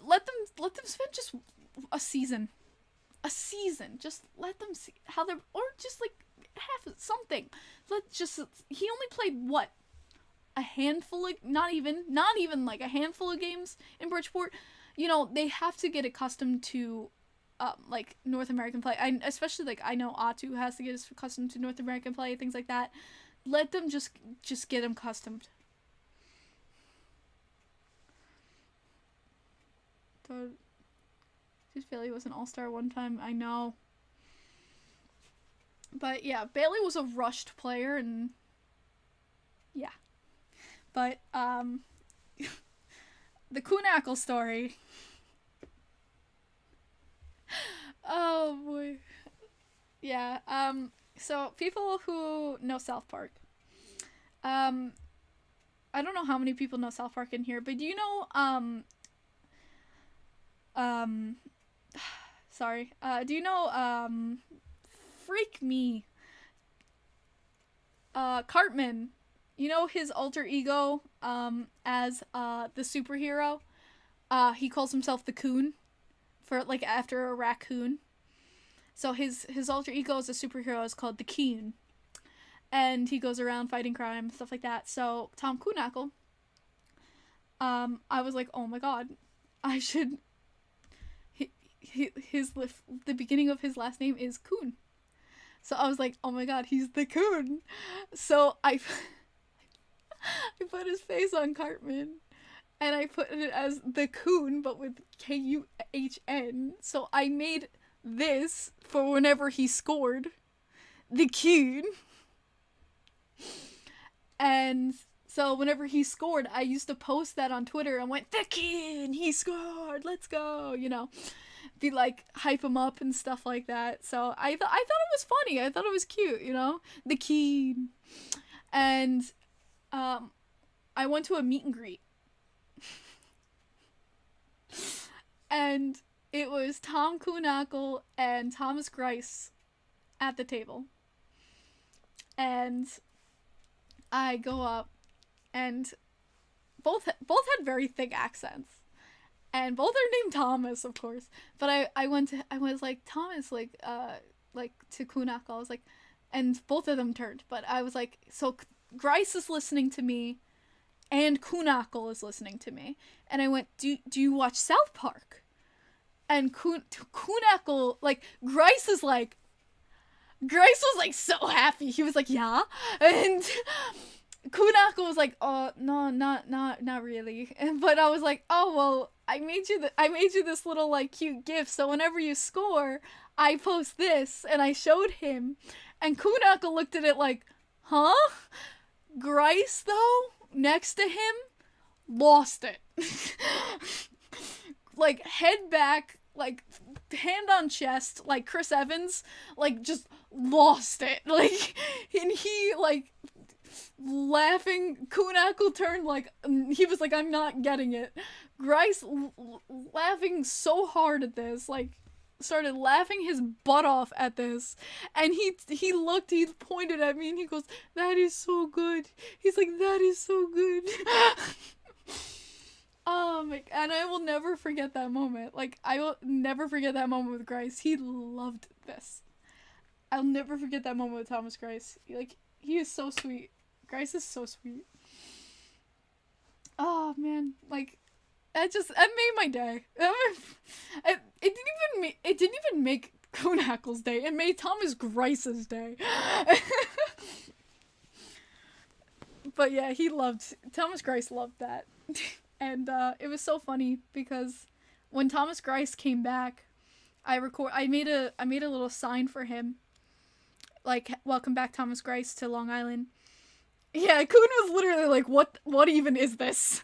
Let them spend just a season. Just let them see how they're, or just like half something. He only played what? A handful of, not even like a handful of games in Bridgeport. You know, they have to get accustomed to like North American play. Especially like I know Atu has to get accustomed to North American play, things like that. Let them just get him accustomed. Just Bailey was an all-star one time, I know. But yeah, Bailey was a rushed player, and yeah. But the Kunakle story. Oh boy. Yeah, so people who know South Park. I don't know how many people know South Park in here, but do you know do you know freak me, Cartman, you know his alter ego as the superhero, he calls himself the Coon, for like after a raccoon. So his alter ego as a superhero is called the Coon, and he goes around fighting crime, stuff like that. So Tom Kunakle, I was like, oh my god, I should. The beginning of his last name is Coon. So I was like, oh my god, he's the Coon. So I put his face on Cartman, and I put it as the Coon, but with Kuhn. So I made this for whenever he scored, the Coon. And so whenever he scored, I used to post that on Twitter and went, the Coon, he scored, let's go, you know. Be like, hype him up and stuff like that. So I thought it was funny. I thought it was cute, you know? The Keen. And I went to a meet and greet. And it was Tom Kunakle and Thomas Grice at the table. And I go up, and both had very thick accents. And both are named Thomas, of course. But I was like, Thomas, like to Kunakle. I was like, and both of them turned. But I was like, so Grice is listening to me, and Kunakle is listening to me. And I went, do you watch South Park? And Kunakle, like, Grice was like so happy. He was like, yeah. And Kunakle was like, oh, no, not really. But I was like, oh, well, I made you this little, like, cute gift, so whenever you score, I post this, and I showed him, and Kunakle looked at it like, huh? Grice, though, next to him, lost it. Like, head back, like, hand on chest, like Chris Evans, like, just lost it. Like, and he, like, laughing, Kunakle turned like, he was like, I'm not getting it. Grice laughing so hard at this, like, started laughing his butt off at this, and he pointed at me, and he goes, that is so good. He's like, that is so good. And I will never forget that moment. Like, I will never forget that moment with Grice. He loved this. I'll never forget that moment with Thomas Grice. Like, he is so sweet. Grice is so sweet. Oh man, like that made my day. It didn't even make Kunackle's day. It made Thomas Grice's day. But yeah, Thomas Grice loved that. And it was so funny because when Thomas Grice came back, I made a little sign for him. Like, welcome back Thomas Grice to Long Island. Yeah, Kuhn was literally like, what even is this?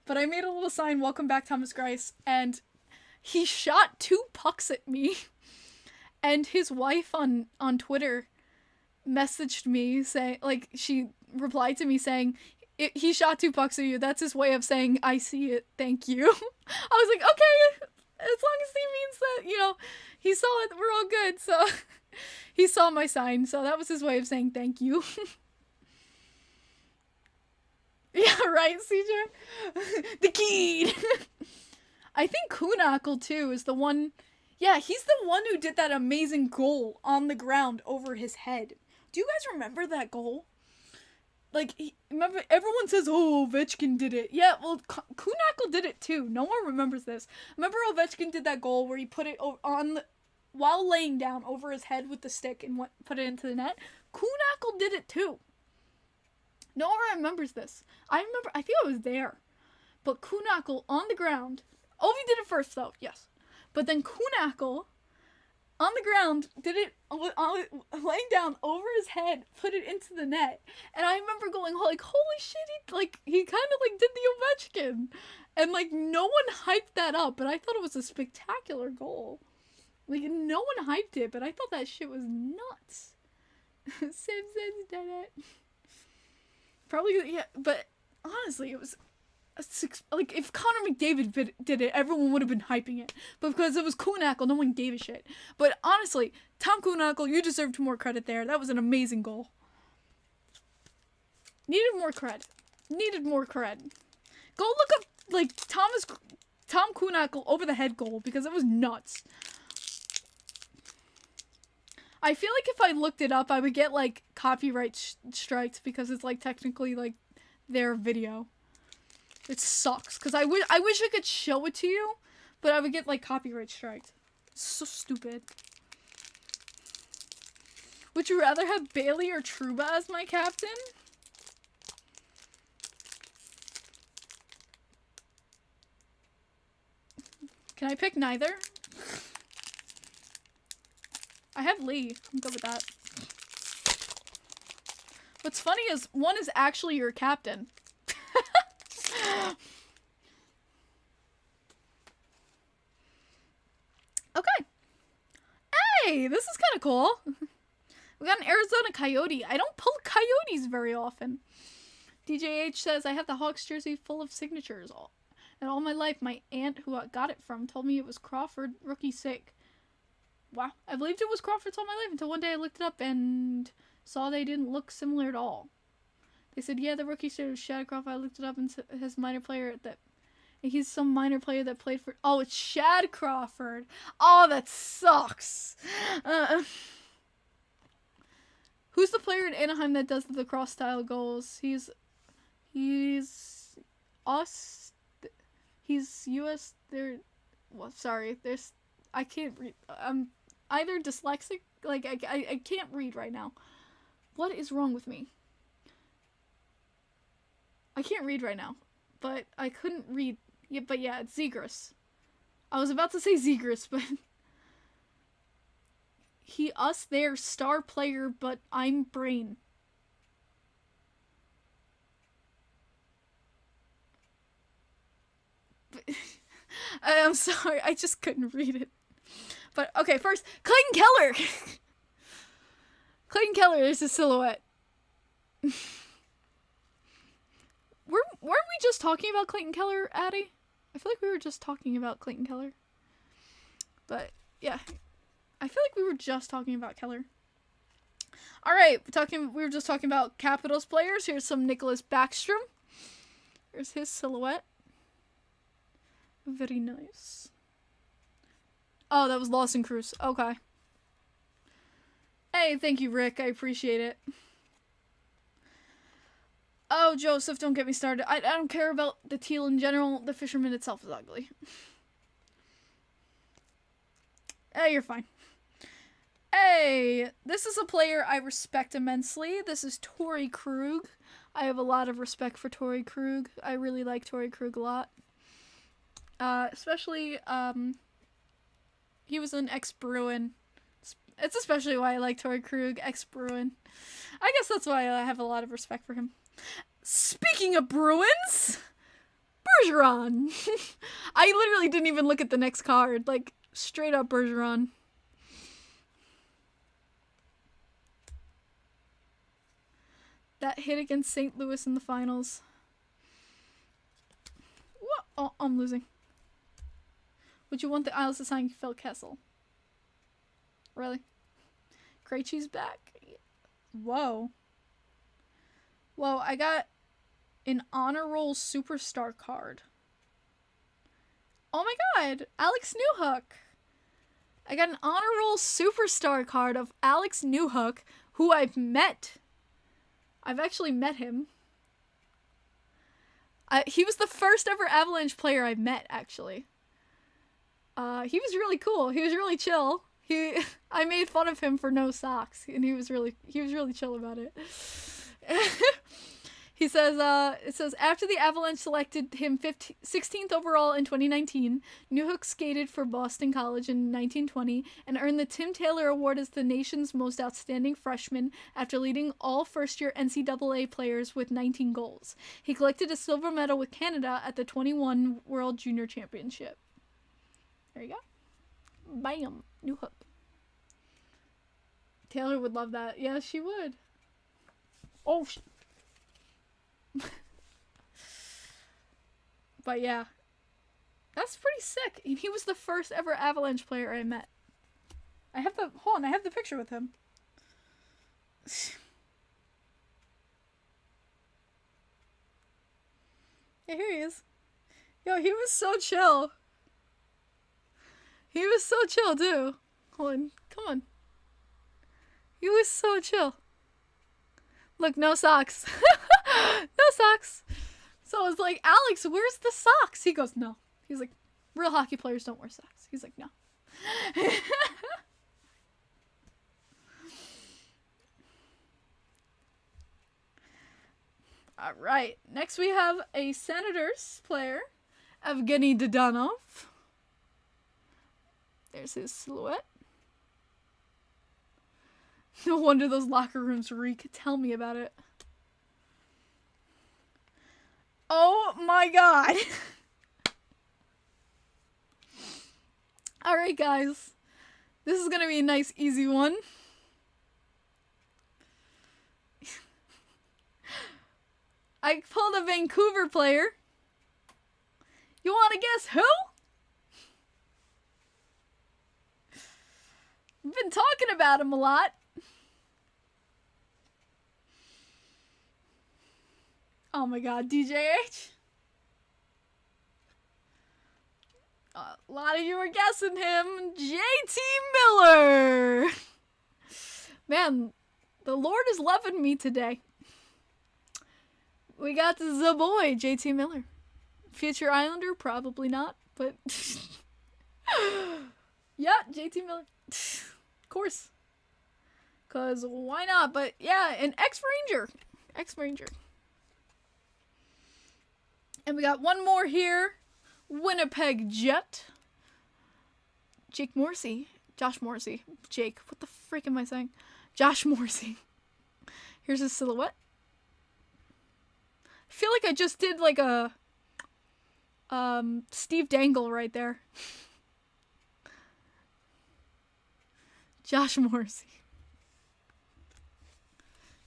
But I made a little sign, welcome back Thomas Grice, and he shot 2 pucks at me. And his wife on Twitter messaged me saying, like, she replied to me saying, he shot 2 pucks at you. That's his way of saying, I see it. Thank you. I was like, okay, as long as he means that, you know, he saw it, we're all good. So he saw my sign. So that was his way of saying thank you. Yeah, right, CJ? The key. I think Kunackle, too, is the one. Yeah, he's the one who did that amazing goal on the ground over his head. Do you guys remember that goal? Like, remember, everyone says, oh, Ovechkin did it. Yeah, well, Kunackle did it, too. No one remembers this. Remember Ovechkin did that goal where he put it while laying down over his head with the stick and put it into the net? Kunackle did it, too. No one remembers this. I think I was there. But Kunackle on the ground. Ovi did it first, though, yes. But then Kunackle on the ground did it laying down over his head, put it into the net. And I remember going, like, holy shit, he kind of, like, did the Ovechkin. And, like, no one hyped that up, but I thought it was a spectacular goal. Like, no one hyped it, but I thought that shit was nuts. Simpsons did it. Probably, yeah, but honestly, it was like, if Connor McDavid did it, everyone would have been hyping it. But because it was Kunackle, no one gave a shit. But honestly, Tom Kunackle, you deserved more credit there. That was an amazing goal. Needed more cred. Go look up, like, Tom Kunackle over the head goal, because it was nuts. I feel like if I looked it up, I would get, like, copyright strikes, because it's, like, technically, like, their video. It sucks, because I wish I could show it to you, but I would get, like, copyright striked. It's so stupid. Would you rather have Bailey or Trouba as my captain? Can I pick neither? I have Lee. I'm good with that. What's funny is one is actually your captain. Okay. Hey, this is kind of cool. We got an Arizona Coyote. I don't pull Coyotes very often. DJH says, I have the Hawks jersey full of signatures. And all my life, my aunt who I got it from told me it was Crawford, rookie sick. Wow. I believed it was Crawford's all my life until one day I looked it up and saw they didn't look similar at all. They said, yeah, the rookie said it was Shad Crawford. I looked it up and his minor player that... He's some minor player that played for... Oh, it's Shad Crawford. Oh, that sucks. Who's the player in Anaheim that does the lacrosse style goals? He's us. He's US. There. Well, sorry. There's. I can't read. I'm either dyslexic. Like I can't read right now. What is wrong with me? I can't read right now, but I couldn't read. Yeah, but yeah, it's Zegras. I was about to say Zegras, but he, us, there, star player, but I'm brain. I'm sorry, I just couldn't read it. But okay, first, Clayton Keller. Clayton Keller is a silhouette. Weren't we just talking about Clayton Keller, Addie? I feel like we were just talking about Clayton Keller. But, yeah. I feel like we were just talking about Keller. Alright, we were just talking about Capitals players. Here's some Nicholas Backstrom. Here's his silhouette. Very nice. Oh, that was Lawson Cruz. Okay. Hey, thank you, Rick. I appreciate it. Oh, Joseph, don't get me started. I don't care about the teal in general. The fisherman itself is ugly. You're fine. Hey, this is a player I respect immensely. This is Tori Krug. I have a lot of respect for Tori Krug. I really like Tori Krug a lot. Especially, he was an ex-Bruin. It's especially why I like Tori Krug, ex-Bruin. I guess that's why I have a lot of respect for him. Speaking of Bruins, Bergeron. I literally didn't even look at the next card. Like, straight up Bergeron. That hit against St. Louis in the finals. What? Oh, I'm losing. Would you want the Isles to sign Phil Kessel? Really? Krejci's back? Whoa. Whoa, I got an honor roll superstar card. Oh my god, Alex Newhook. I got an honor roll superstar card of Alex Newhook, who I've met. I've actually met him. He was the first ever Avalanche player I've met, actually. He was really cool. He was really chill. I made fun of him for no socks, and he was really chill about it. He says, it says, after the Avalanche selected him 16th overall in 2019, Newhook skated for Boston College in 1920 and earned the Tim Taylor Award as the nation's most outstanding freshman after leading all first-year NCAA players with 19 goals. He collected a silver medal with Canada at the 21 World Junior Championship. There you go. Bam. Newhook. Taylor would love that. Yeah, she would. Oh, but yeah, that's pretty sick. And he was the first ever Avalanche player I met. I have the picture with him. Yeah, here he is. Yo, he was so chill. He was so chill too. Hold on, come on. He was so chill. Look, no socks. No socks. So I was like, Alex, where's the socks? He goes, no. He's like, real hockey players don't wear socks. He's like, no. All right. Next we have a Senators player, Evgeny De Donov. There's his silhouette. No wonder those locker rooms reek. Tell me about it. Oh my god. Alright, guys. This is gonna be a nice, easy one. I pulled a Vancouver player. You wanna guess who? I've been talking about him a lot. Oh my god, DJH. A lot of you were guessing him. JT Miller. Man, the Lord is loving me today. We got the boy, JT Miller. Future Islander? Probably not, but... yeah, JT Miller. Of course. Because why not? But yeah, an ex-Ranger. Ex-Ranger. And we got one more here. Winnipeg Jet. Jake Morrissey. Josh Morrissey. Jake. What the frick am I saying? Josh Morrissey. Here's his silhouette. I feel like I just did like a Steve Dangle right there. Josh Morrissey.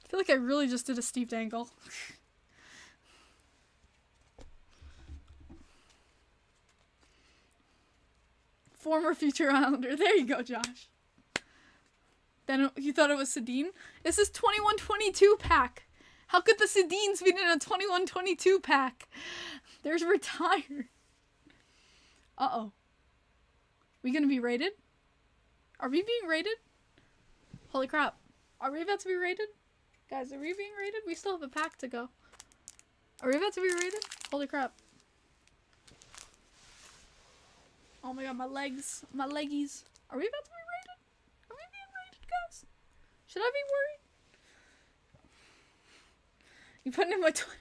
I feel like I really just did a Steve Dangle. Former Future Islander. There you go, Josh. Then you thought it was Sedin? This is 21-22 pack. How could the Sedins be in a 21-22 pack? There's retired. Uh-oh. We gonna be rated? Are we being rated? Holy crap. Are we about to be rated? Guys, are we being rated? We still have a pack to go. Are we about to be rated? Holy crap. Oh my god, my legs. My leggies. Are we about to be rated? Are we being rated, guys? Should I be worried? You putting in my Twitter.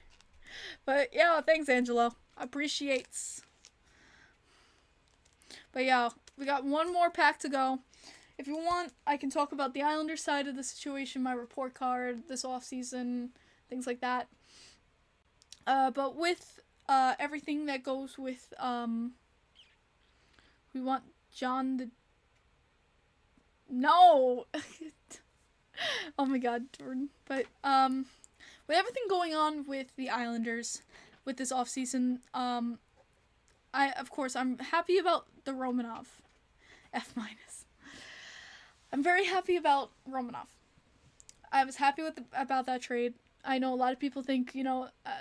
But yeah, thanks, Angelo. Appreciates. But yeah, we got one more pack to go. If you want, I can talk about the Islanders side of the situation, my report card, this offseason, things like that. But with everything that goes with, we want John the... No! Oh my god, Jordan. But, with everything going on with the Islanders, with this offseason, I'm happy about the Romanov. F-. I'm very happy about Romanov. I was happy about that trade. I know a lot of people think,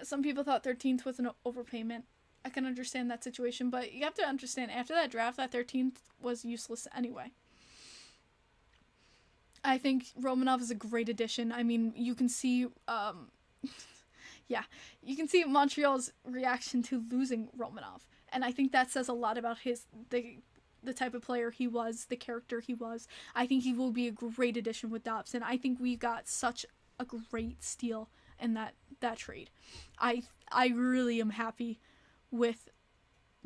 some people thought 13th was an overpayment. I can understand that situation, but you have to understand, after that draft, that 13th was useless anyway. I think Romanov is a great addition. I mean, you can see, you can see Montreal's reaction to losing Romanov. And I think that says a lot about the type of player he was, the character he was. I think he will be a great addition with Dobson. I think we got such a great steal in that trade. I really am happy with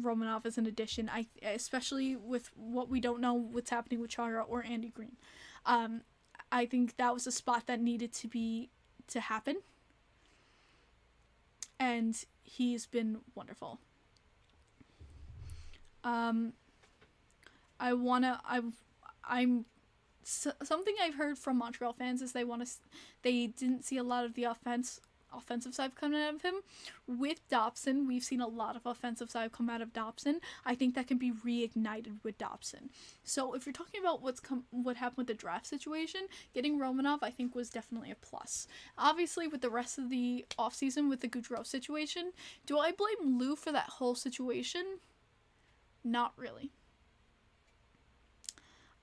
Romanov as an addition. Especially with what we don't know what's happening with Chara or Andy Green. I think that was a spot that needed to happen. And he's been wonderful. Something I've heard from Montreal fans is they didn't see a lot of the offensive side coming out of him. With Dobson, we've seen a lot of offensive side come out of Dobson. I think that can be reignited with Dobson. So if you're talking about what happened with the draft situation, getting Romanov I think was definitely a plus. Obviously, with the rest of the offseason with the Gaudreau situation, do I blame Lou for that whole situation? Not really.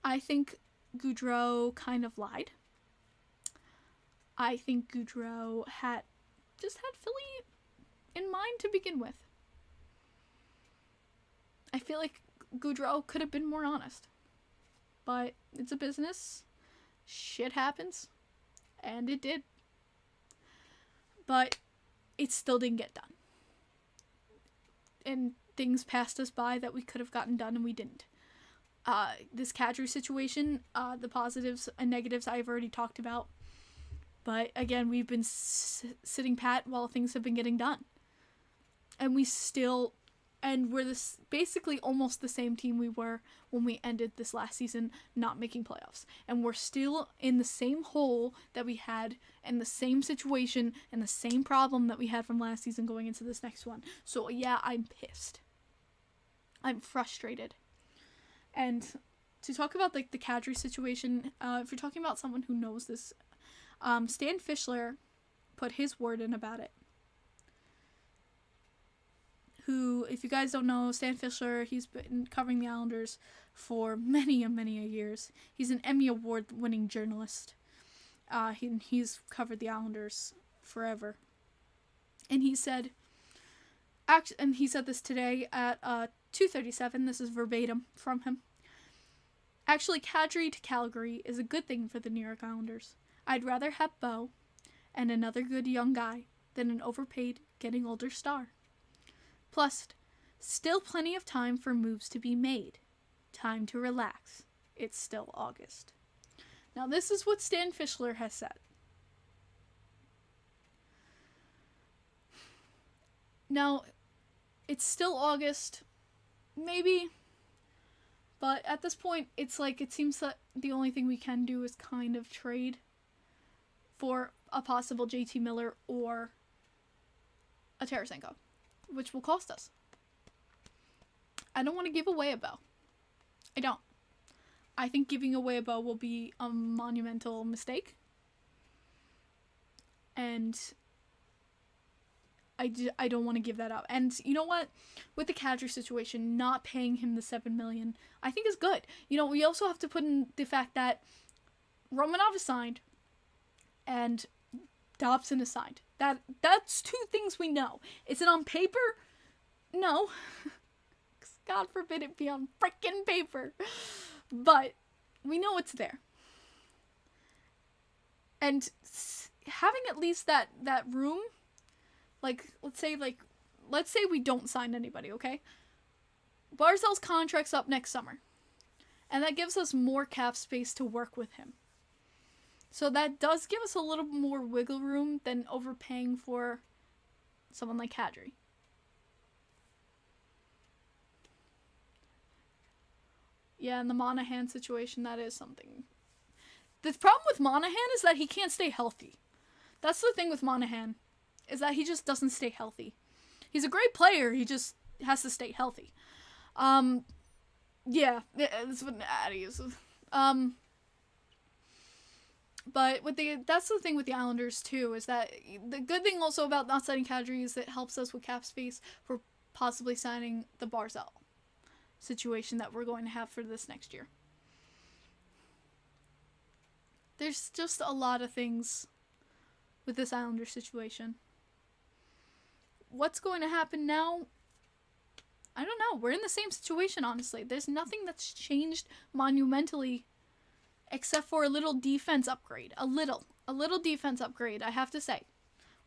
I think Gaudreau kind of lied. I think Gaudreau had Philly in mind to begin with. I feel like Gaudreau could have been more honest. But it's a business. Shit happens. And it did. But it still didn't get done. And things passed us by that we could have gotten done and we didn't. This Kadri situation, the positives and negatives I've already talked about. But again, we've been sitting pat while things have been getting done. And we're basically almost the same team we were when we ended this last season not making playoffs. And we're still in the same hole that we had and the same situation and the same problem that we had from last season going into this next one. So yeah, I'm pissed. I'm frustrated. And to talk about the Kadri situation, if you're talking about someone who knows this, Stan Fischler put his word in about it. Who, if you guys don't know, Stan Fischler, he's been covering the Islanders for many years. He's an Emmy Award-winning journalist. He's covered the Islanders forever. And he said this today at 2:37. This is verbatim from him. Actually, Kadri to Calgary is a good thing for the New York Islanders. I'd rather have Bo and another good young guy than an overpaid, getting older star. Plus, still plenty of time for moves to be made. Time to relax. It's still August. Now, this is what Stan Fischler has said. Now, it's still August. Maybe. But at this point, it seems that the only thing we can do is kind of trade for a possible JT Miller or a Tarasenko, which will cost us. I don't want to give away a Bo. I don't. I think giving away a Bo will be a monumental mistake. And I don't want to give that up. And you know what? With the Kadri situation, not paying him the $7 million, I think is good. We also have to put in the fact that Romanov is signed and Dobson is signed. That's two things we know. Is it on paper? No. God forbid it be on frickin' paper. But we know it's there. And having at least that room, like, let's say we don't sign anybody, okay? Barzal's contract's up next summer. And that gives us more cap space to work with him. So that does give us a little more wiggle room than overpaying for someone like Kadri. Yeah, in the Monahan situation, that is something. The problem with Monahan is that he can't stay healthy. That's the thing with Monahan, is that he just doesn't stay healthy. He's a great player, he just has to stay healthy. Yeah, that's what Addy is. But that's the thing with the Islanders too, is that the good thing also about not signing Kadri is it helps us with cap space for possibly signing the Barzal situation that we're going to have for this next year. There's just a lot of things with this Islander situation. What's going to happen now? I don't know. We're in the same situation, honestly. There's nothing that's changed monumentally except for a little defense upgrade. A little defense upgrade, I have to say.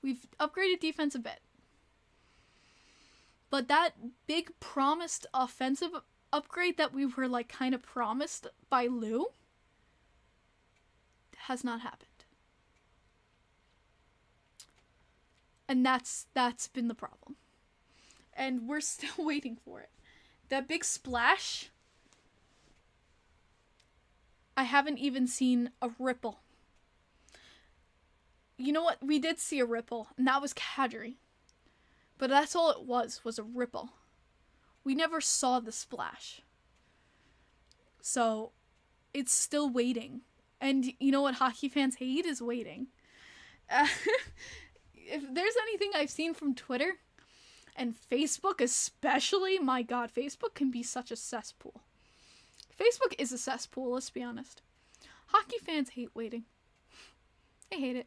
We've upgraded defense a bit. But that big promised offensive upgrade that we were like kind of promised by Lou has not happened. And that's been the problem. And we're still waiting for it. That big splash, I haven't even seen a ripple. You know what? We did see a ripple, and that was Kadri. But that's all it was a ripple. We never saw the splash. So, it's still waiting. And you know what hockey fans hate is waiting. If there's anything I've seen from Twitter, and Facebook especially, my god, Facebook can be such a cesspool. Facebook is a cesspool, let's be honest. Hockey fans hate waiting. They hate it.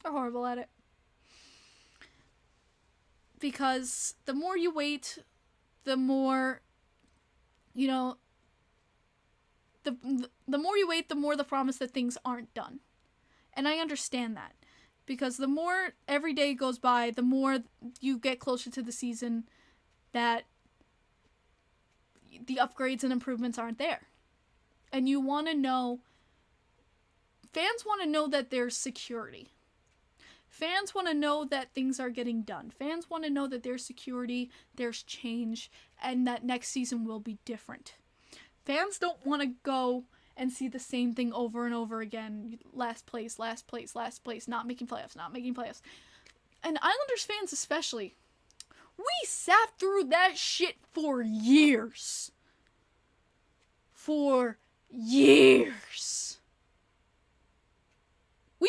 They're horrible at it. Because the more you wait, the more, the more you wait, the more the promise that things aren't done. And I understand that. Because the more every day goes by, the more you get closer to the season that the upgrades and improvements aren't there. And you want to know, fans want to know that there's security. Fans want to know that things are getting done. Fans want to know that there's security, there's change, and that next season will be different. Fans don't want to go and see the same thing over and over again. Last place, not making playoffs. And Islanders fans especially. We sat through that shit for years. We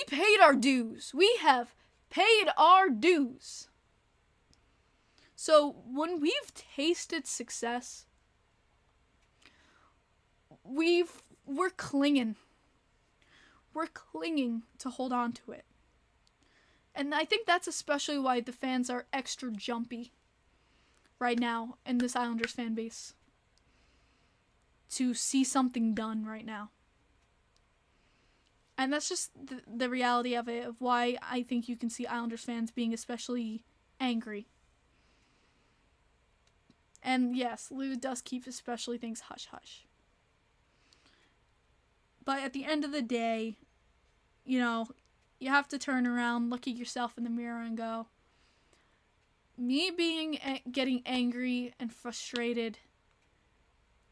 paid our dues. We have paid our dues. So when we've tasted success, we're clinging. We're clinging to hold on to it. And I think that's especially why the fans are extra jumpy right now in this Islanders fan base. To see something done right now. And that's just the reality of it, of why I think you can see Islanders fans being especially angry. And yes, Lou does keep especially things hush-hush. But at the end of the day, you have to turn around, look at yourself in the mirror and go, me getting angry and frustrated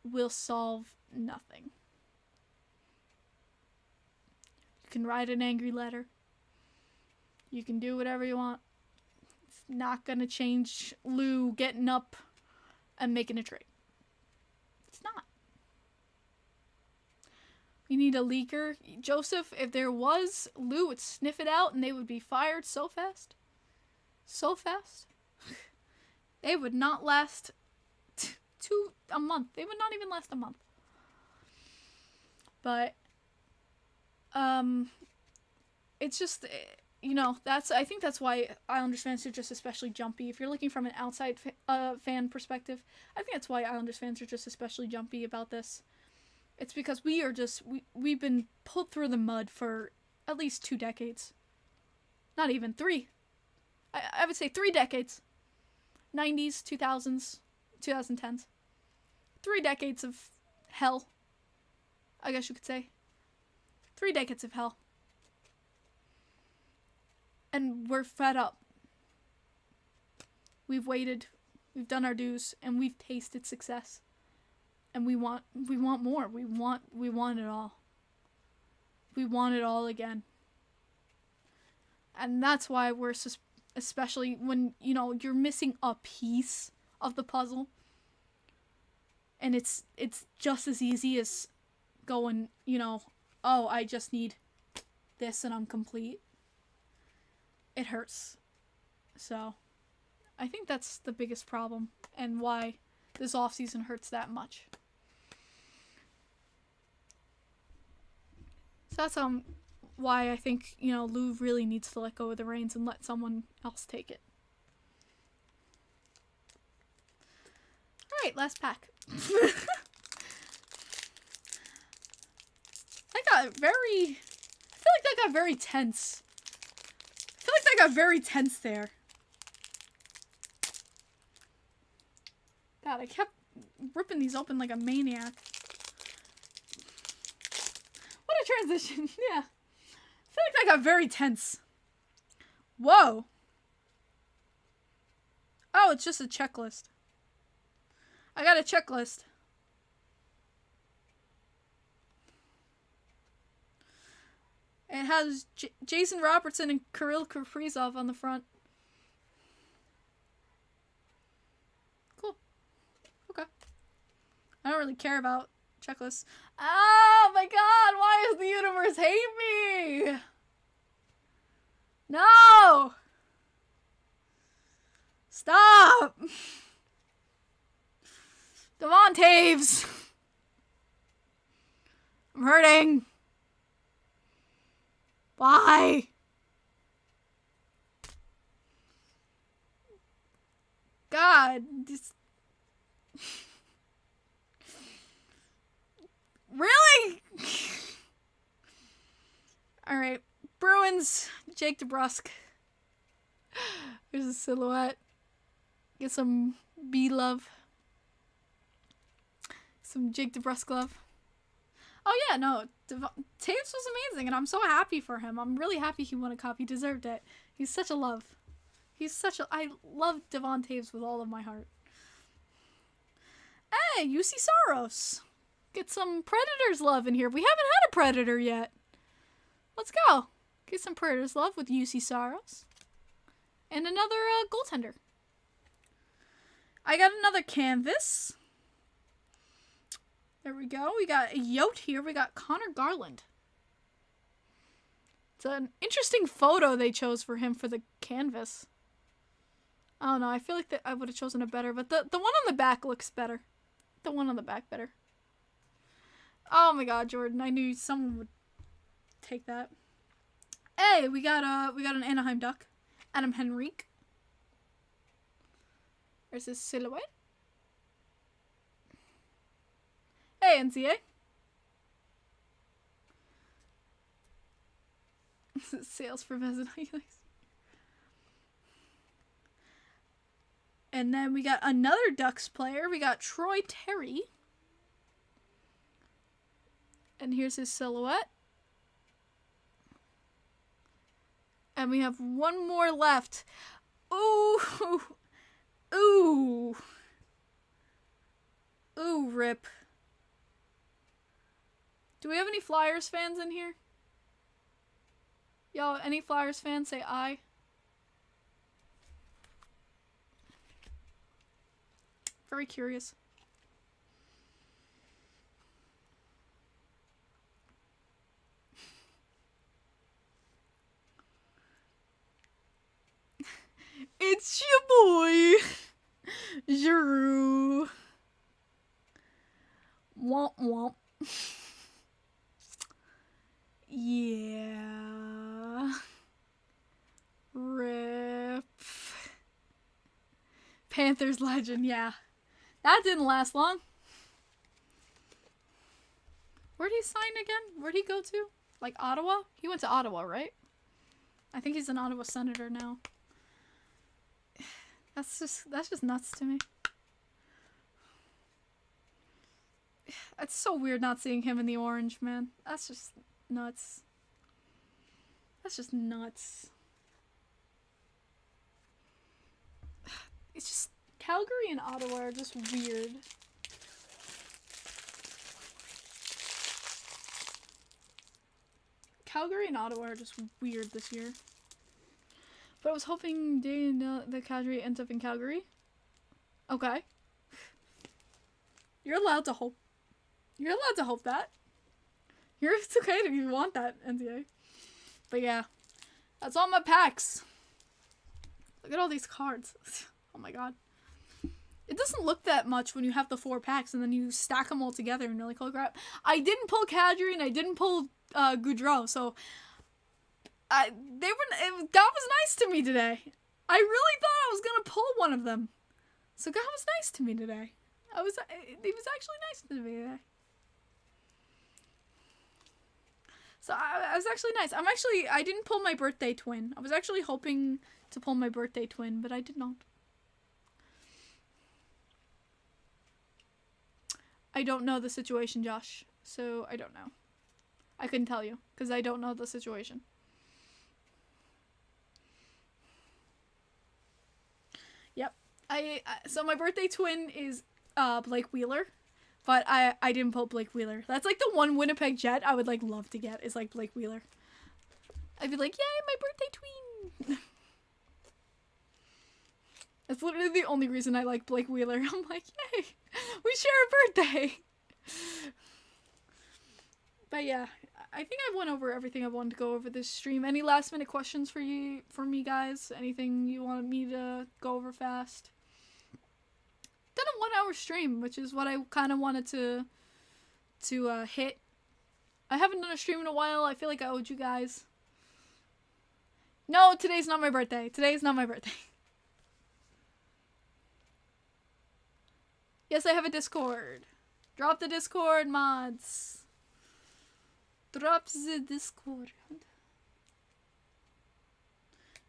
will solve nothing. You can write an angry letter. You can do whatever you want. It's not going to change Lou getting up and making a trade. It's not. We need a leaker. Joseph, if there was, Lou would sniff it out and they would be fired so fast. So fast. They would not last a month. They would not even last a month. But, it's just, you know, I think that's why Islanders fans are just especially jumpy. If you're looking from an outside fan perspective, I think that's why Islanders fans are just especially jumpy about this. It's because we've been pulled through the mud for at least 2 decades. Not even 3. I would say 3 decades. 90s, 2000s, 2010s. 3 decades of hell. I guess you could say. 3 decades of hell. And we're fed up. We've waited, we've done our dues, and we've tasted success. And we want more. We want it all. We want it all again. And that's why we're especially when, you know, you're missing a piece of the puzzle. And it's just as easy as going, you know, oh, I just need this and I'm complete. It hurts. So, I think that's the biggest problem and why this offseason hurts that much. So that's why I think, you know, Lou really needs to let go of the reins and let someone else take it. Alright, last pack. I feel like that got very tense. I feel like that got very tense there. God, I kept ripping these open like a maniac. What a transition. Yeah. I feel like that got very tense. Whoa. Oh, it's just a checklist. I got a checklist. It has Jason Robertson and Kirill Kaprizov on the front. Cool. Okay. I don't really care about checklists. Oh my god, why does the universe hate me? No! Stop! Devon Taves! I'm hurting. Why? God, this... Really? Alright. Bruins, Jake Debrusk. There's a silhouette. Get some B love. Some Jake Debrusk love. Oh yeah, no. Taves was amazing, and I'm so happy for him. I'm really happy he won a cup. He deserved it. He's such a love. I love Devon Taves with all of my heart. Hey, UC Saros. Get some Predators love in here. We haven't had a Predator yet. Let's go. Get some Predators love with UC Saros. And another goaltender. I got another canvas. There we go. We got a Yote here. We got Connor Garland. It's an interesting photo they chose for him for the canvas. I don't know. I feel like that I would have chosen a better, but the one on the back looks better. The one on the back better. Oh my god, Jordan. I knew someone would take that. Hey, we got an Anaheim Duck. Adam Henrique. There's his silhouette. Hey, NCA. Sales for Vezina. And then we got another Ducks player. We got Troy Terry. And here's his silhouette. And we have one more left. Ooh. Ooh. Ooh, rip. Do we have any Flyers fans in here? Yo, any Flyers fans say aye? Very curious. It's your boy, Giroux. Womp womp. Yeah. Panthers legend, yeah. That didn't last long. Where'd he sign again? Where'd he go to? Like Ottawa? He went to Ottawa, right? I think he's an Ottawa Senator now. That's just nuts to me. It's so weird not seeing him in the orange, man. That's just nuts. That's just nuts. It's just Calgary and Ottawa are just weird. Calgary and Ottawa are just weird this year. But I was hoping the Kadri ends up in Calgary. Okay. You're allowed to hope. You're allowed to hope that. It's okay if you want that, NCA. But yeah. That's all my packs. Look at all these cards. Oh my god. It doesn't look that much when you have the 4 packs and then you stack them all together and you're like, oh crap. I didn't pull Kadri and I didn't pull Gaudreau, so God was nice to me today. I really thought I was gonna pull one of them. So God was nice to me today. He was actually nice to me today. So I was actually nice. I didn't pull my birthday twin. I was actually hoping to pull my birthday twin, but I did not. I don't know the situation, Josh. So I don't know. I couldn't tell you because I don't know the situation. Yep. So my birthday twin is Blake Wheeler, but I didn't pull Blake Wheeler. That's like the one Winnipeg Jet I would like love to get is like Blake Wheeler. I'd be like, yay, my birthday twin. That's literally the only reason I like Blake Wheeler. I'm like, yay, we share a birthday. But yeah, I think I went over everything I wanted to go over this stream. Any last minute questions for me guys? Anything you wanted me to go over fast? Done a 1 hour stream, which is what I kind of wanted to hit. I haven't done a stream in a while. I feel like I owed you guys. No, today's not my birthday. Today's not my birthday. Yes, I have a Discord. Drop the Discord, mods. Drop the Discord.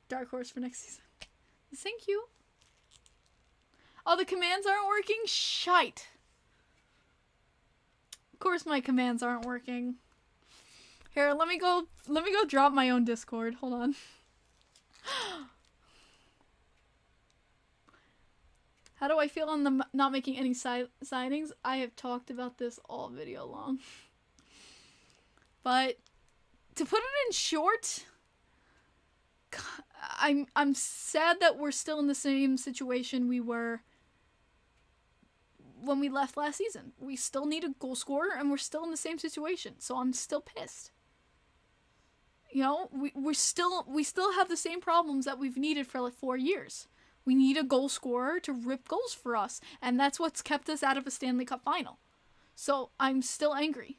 Dark horse for next season. Thank you. Oh, the commands aren't working? Shite. Of course my commands aren't working. Here, let me go drop my own Discord. Hold on. How do I feel on the not making any signings? I have talked about this all video long. But to put it in short, I'm sad that we're still in the same situation we were when we left last season. We still need a goal scorer and we're still in the same situation. So I'm still pissed. You know, we still have the same problems that we've needed for like 4 years. We need a goal scorer to rip goals for us, and that's what's kept us out of a Stanley Cup final. So I'm still angry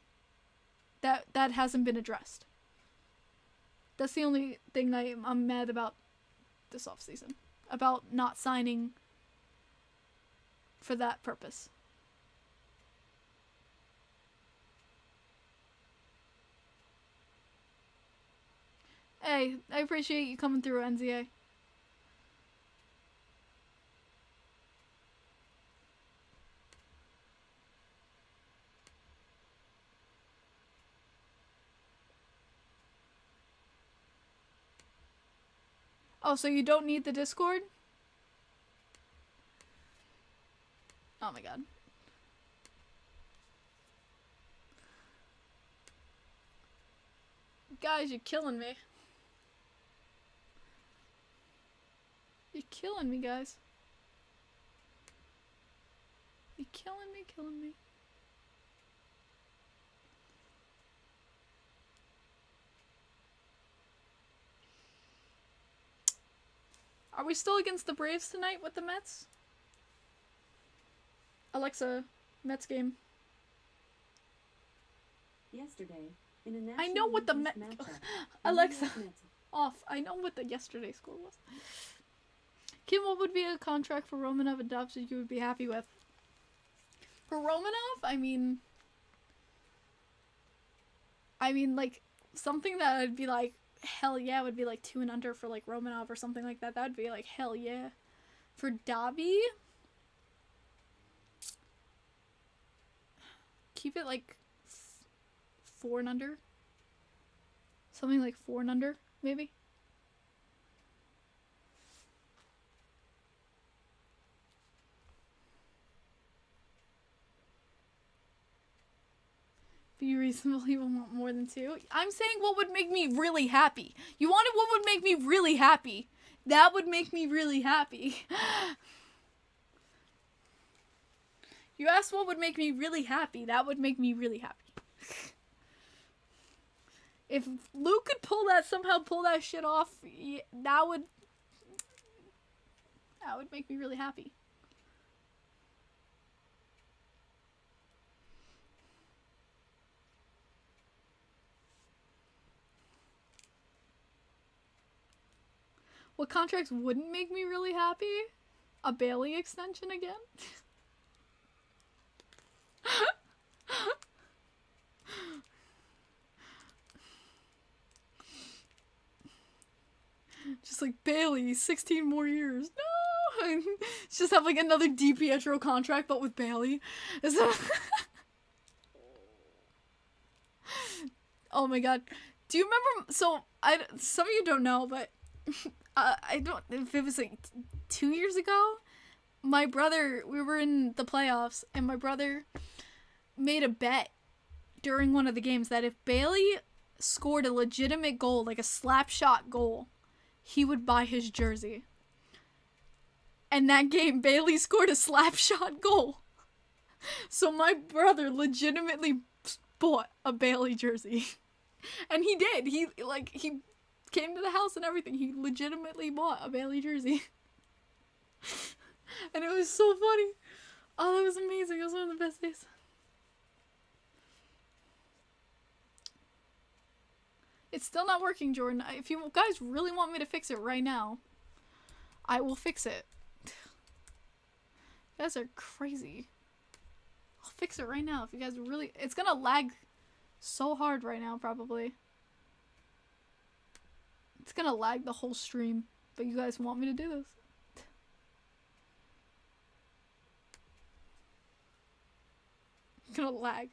that hasn't been addressed. That's the only thing I'm mad about this offseason. About not signing for that purpose. Hey, I appreciate you coming through, NZA. Oh, so you don't need the Discord? Oh my god. Guys, you're killing me. You're killing me, guys. You're killing me. Are we still against the Braves tonight with the Mets? Alexa, Mets game. Yesterday, in a I know what the Mets... Alexa, off. I know what the yesterday score was. Kim, what would be a contract for Romanov and Dubs that you would be happy with? For Romanov, I mean, like, something that I'd be like, hell yeah, would be like 2 and under for like Romanov or something like that. That would be like, hell yeah. For Dobby, keep it like 4 and under. Something like 4 and under, maybe. Be reasonable, you want more than 2. I'm saying what would make me really happy. You wanted what would make me really happy. That would make me really happy. You asked what would make me really happy. That would make me really happy. If Luke could somehow pull that shit off, that would make me really happy. What contracts wouldn't make me really happy? A Bailey extension again? Just like, Bailey, 16 more years. No! Just have like another DiPietro contract, but with Bailey. Oh my god. Do you remember? So, some of you don't know, but I don't, if it was like 2 years ago, my brother, we were in the playoffs, and my brother made a bet during one of the games that if Bailey scored a legitimate goal, like a slap shot goal, he would buy his jersey. And that game, Bailey scored a slap shot goal. So my brother legitimately bought a Bailey jersey. And he did. He came to the house and everything. He legitimately bought a Bailey jersey. And it was so funny. Oh, that was amazing. It was one of the best days. It's still not working, Jordan. If you guys really want me to fix it right now, I will fix it. You guys are crazy. I'll fix it right now. If you guys really... It's gonna lag so hard right now, probably. It's gonna lag the whole stream. But you guys want me to do this. It's gonna lag.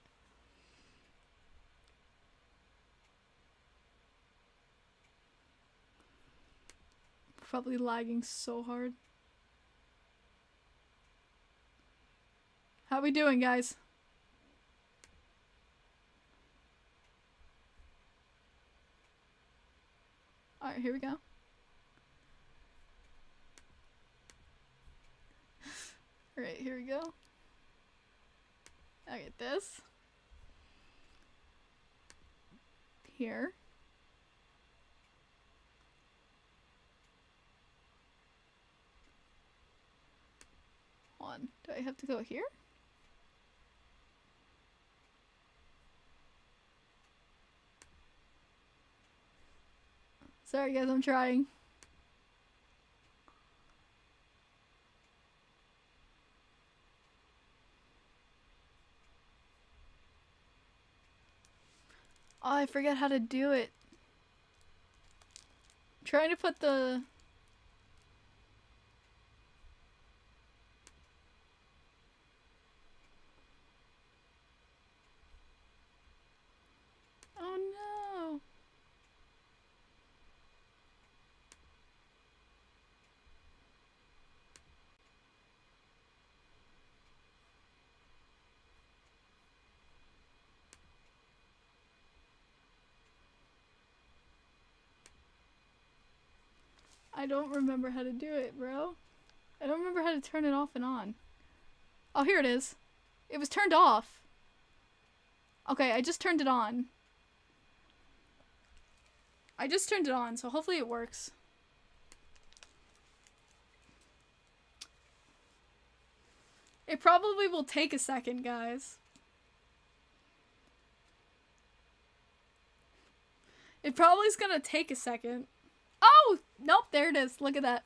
Probably lagging so hard. How we doing, guys? Alright, here we go. Alright, here we go. I get this. Here. On. Do I have to go here? Sorry guys, I'm trying. Oh, I forget how to do it. I'm trying to put the... Oh no. I don't remember how to do it, bro. I don't remember how to turn it off and on. Oh, here it is. It was turned off. Okay, I just turned it on. I just turned it on, so hopefully it works. It probably will take a second, guys. It probably is gonna take a second. Oh! Nope, there it is. Look at that.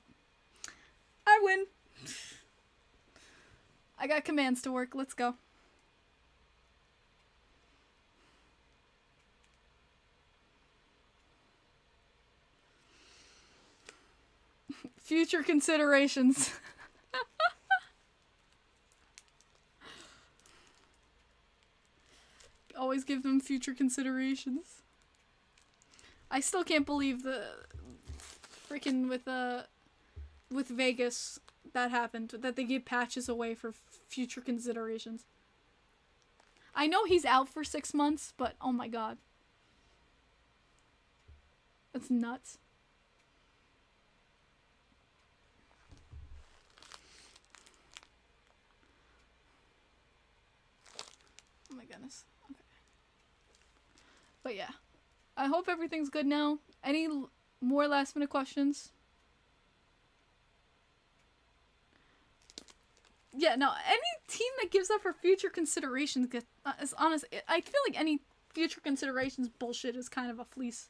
I win. I got commands to work. Let's go. Future considerations. Always give them future considerations. I still can't believe the freaking with Vegas that happened, that they give patches away for future considerations. I know he's out for 6 months, but oh my god. That's nuts. Oh my goodness. Okay. But yeah. I hope everything's good now. Any more last minute questions? Yeah, no, any team that gives up for future considerations gets, is honest. I feel like any future considerations bullshit is kind of a fleece.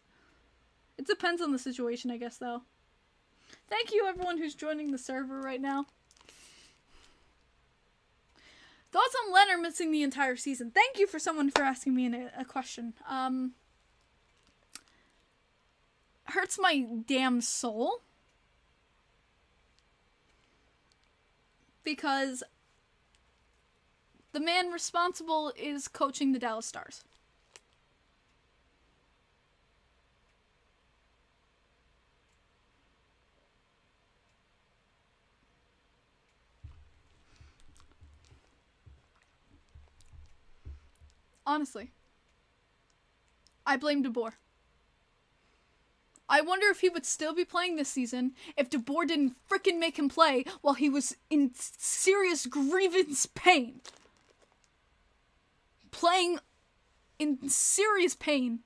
It depends on the situation, I guess, though. Thank you, everyone who's joining the server right now. Thoughts on Leonard missing the entire season? Thank you for someone for asking me a question. Hurts my damn soul. Because the man responsible is coaching the Dallas Stars. Honestly. I blame DeBoer. I wonder if he would still be playing this season if DeBoer didn't frickin' make him play while he was in serious grievance pain. Playing in serious pain.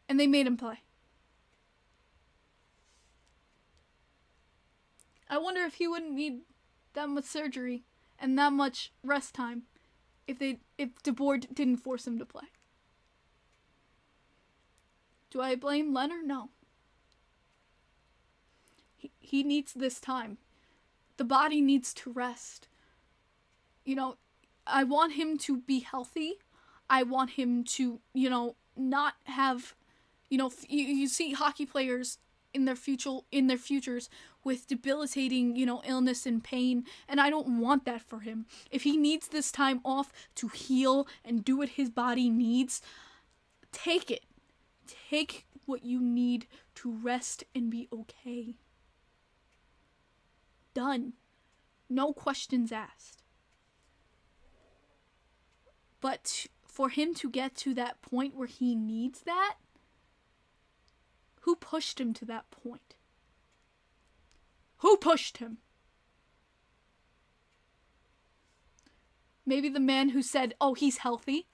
And they made him play. I wonder if he wouldn't need that much surgery and that much rest time if DeBoer didn't force him to play. Do I blame Leonard? No. He needs this time. The body needs to rest. You know, I want him to be healthy. I want him to, not have, you see hockey players in their futures with debilitating, illness and pain, and I don't want that for him. If he needs this time off to heal and do what his body needs, take it. Take what you need to rest and be okay. Done. No questions asked. But for him to get to that point where he needs that, who pushed him to that point? Who pushed him? Maybe the man who said, oh, he's healthy?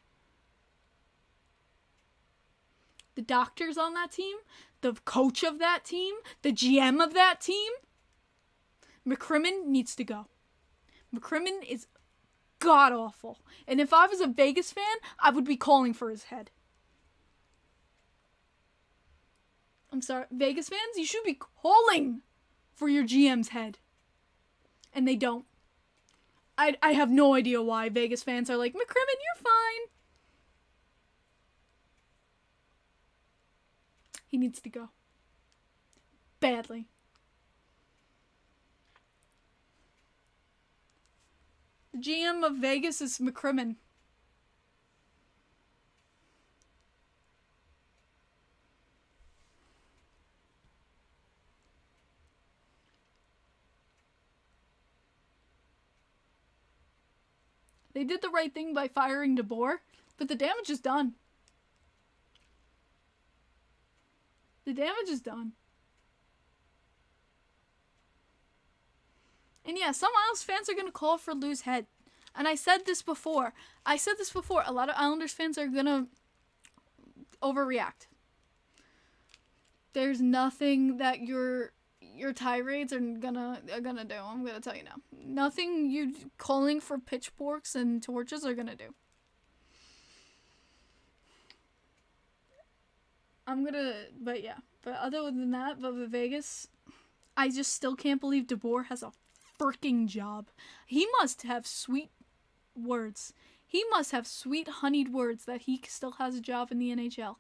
The doctors on that team, the coach of that team, the GM of that team. McCrimmon needs to go. McCrimmon is god-awful. And if I was a Vegas fan, I would be calling for his head. I'm sorry, Vegas fans, you should be calling for your GM's head. And they don't. I have no idea why Vegas fans are like, McCrimmon, you're fine. He needs to go. Badly. The GM of Vegas is McCrimmon. They did the right thing by firing DeBoer, but the damage is done. The damage is done. And yeah, some Isles fans are going to call for Lou's head. And I said this before. A lot of Islanders fans are going to overreact. There's nothing that your tirades are gonna do. I'm gonna tell you now. Nothing you calling for pitchforks and torches are gonna do. But other than that, but with Vegas, I just still can't believe DeBoer has a freaking job. He must have sweet words. He must have sweet honeyed words that he still has a job in the NHL.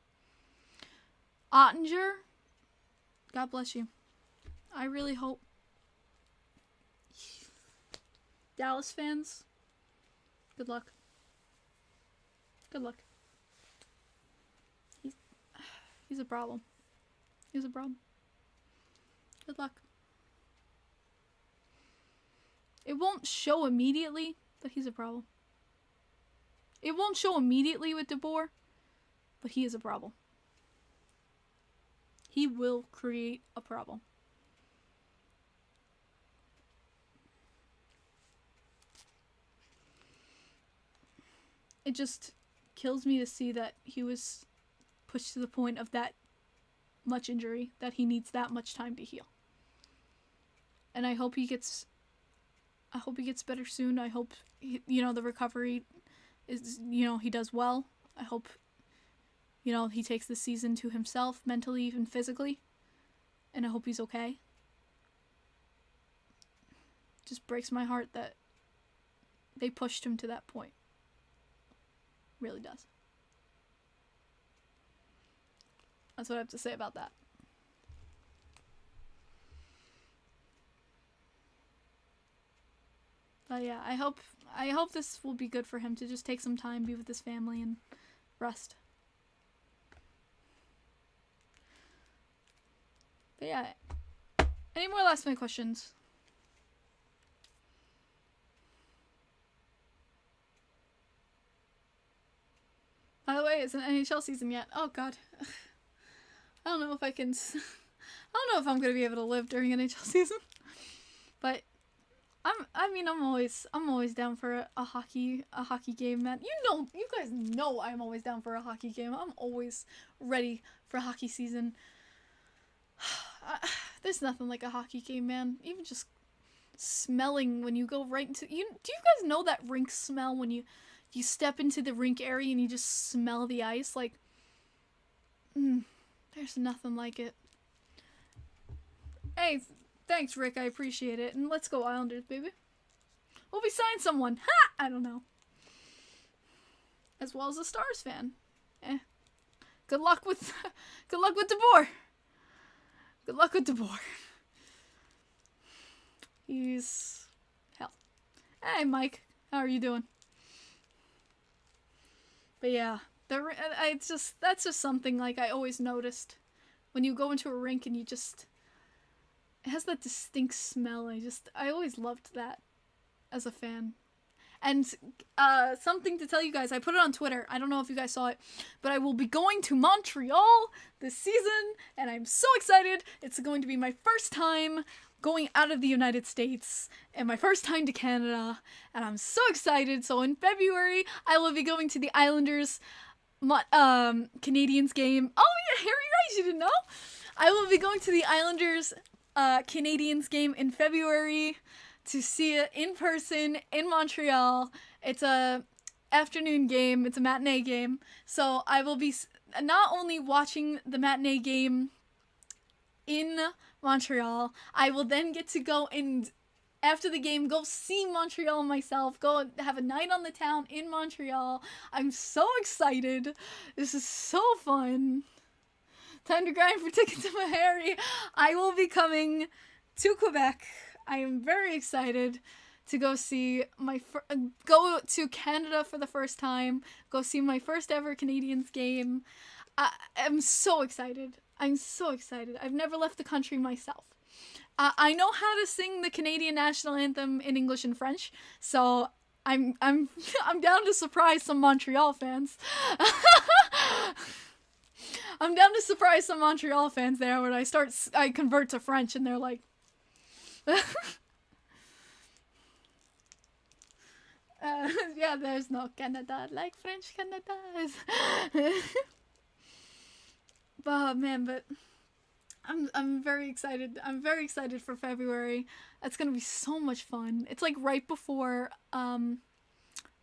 Ottinger, God bless you. I really hope. Dallas fans, good luck. Good luck. He's a problem. He's a problem. Good luck. It won't show immediately, but he's a problem. It won't show immediately with DeBoer, but he is a problem. He will create a problem. It just kills me to see that he was pushed to the point of that much injury, that he needs that much time to heal. And I hope he gets better soon. I hope the recovery is, he does well. I hope he takes the season to himself, mentally and physically. And I hope he's okay. Just breaks my heart that they pushed him to that point. Really does. That's what I have to say about that. But yeah, I hope this will be good for him to just take some time, be with his family, and rest. But yeah, any more last minute questions? By the way, it's an NHL season yet. Oh god. I don't know if I can. I don't know if I'm gonna be able to live during NHL season. But I'm always down for a hockey game, man. You guys know I'm always down for a hockey game. I'm always ready for hockey season. There's nothing like a hockey game, man. Even just smelling when you go right into do you guys know that rink smell when you step into the rink area and you just smell the ice? Like, there's nothing like it. Hey, thanks, Rick. I appreciate it. And let's go Islanders, baby. We'll be signing someone. Ha! I don't know. As well as a Stars fan. Good luck with DeBoer. Good luck with DeBoer. He's hell. Hey, Mike. How are you doing? But yeah, that's just something like I always noticed when you go into a rink and it has that distinct smell. I always loved that as a fan. And something to tell you guys, I put it on Twitter. I don't know if you guys saw it, but I will be going to Montreal this season, and I'm so excited. It's going to be my first time going out of the United States and my first time to Canada, and I'm so excited. So in February, I will be going to the Islanders Canadiens game. Oh yeah, Harry Rice, you didn't know? I will be going to the Islanders Canadiens game in February to see it in person in Montreal. It's a afternoon game. It's a matinee game. So I will be not only watching the matinee game in Montreal, I will then get to go and after the game go see Montreal myself, go have a night on the town in Montreal. I'm so excited. This is so fun. Time to grind for tickets to my Harry. I will be coming to Quebec. I am very excited to go see go to Canada for the first time, go see my first ever Canadiens game. I'm so excited. I'm so excited. I've never left the country myself. I know how to sing the Canadian national anthem in English and French, so I'm down to surprise some Montreal fans. I'm down to surprise some Montreal fans there when I convert to French and they're like, yeah, there's no Canada like French Canada is. But I'm very excited. I'm very excited for February. It's gonna be so much fun. It's like right before I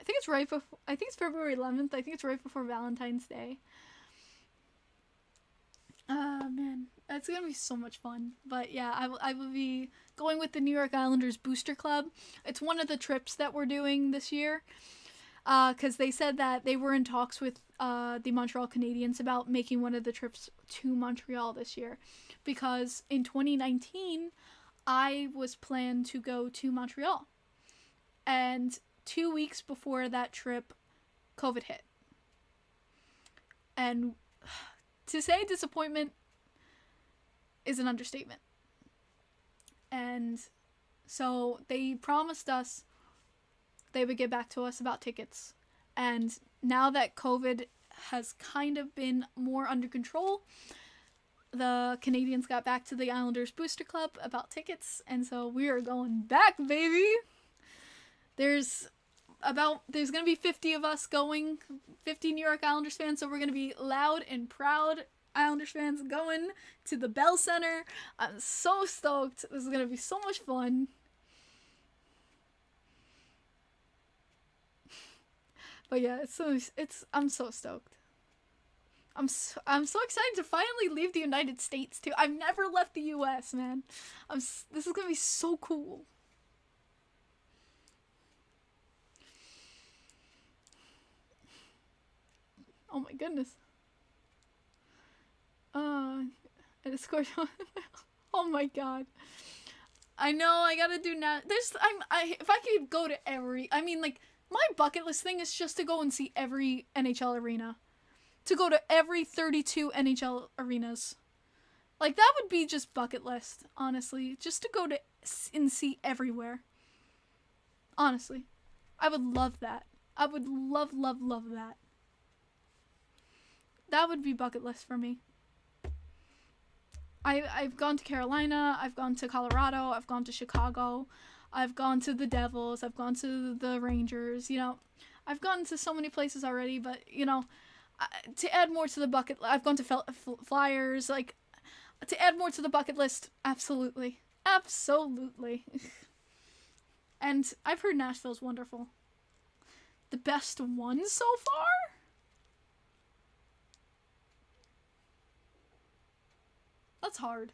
think it's February 11th. I think it's right before Valentine's Day. Man, it's gonna be so much fun. But yeah, I will be going with the New York Islanders Booster Club. It's one of the trips that we're doing this year. Because they said that they were in talks with the Montreal Canadiens about making one of the trips to Montreal this year. Because in 2019, I was planned to go to Montreal. And 2 weeks before that trip, COVID hit. And to say disappointment is an understatement. And so they promised us they would get back to us about tickets. And now that COVID has kind of been more under control, the Canadians got back to the Islanders Booster Club about tickets. And so we are going back, baby. There's going to be 50 of us going, 50 New York Islanders fans. So we're going to be loud and proud Islanders fans going to the Bell Center. I'm so stoked. This is going to be so much fun. But yeah, I'm so stoked. I'm so excited to finally leave the United States too. I've never left the US, man. This is going to be so cool. Oh my goodness. And it scored. Oh my god. I know I gotta do now. If I could go to my bucket list thing is just to go and see every NHL arena. To go to every 32 NHL arenas. Like, that would be just bucket list, honestly. Just to go to and see everywhere. Honestly. I would love that. I would love that. That would be bucket list for me. I've gone to Carolina, I've gone to Colorado, I've gone to Chicago, I've gone to the Devils, I've gone to the Rangers, I've gone to so many places already, but, to add more to the bucket, I've gone to Flyers, like, to add more to the bucket list, absolutely. Absolutely. And I've heard Nashville's wonderful. The best one so far? That's hard.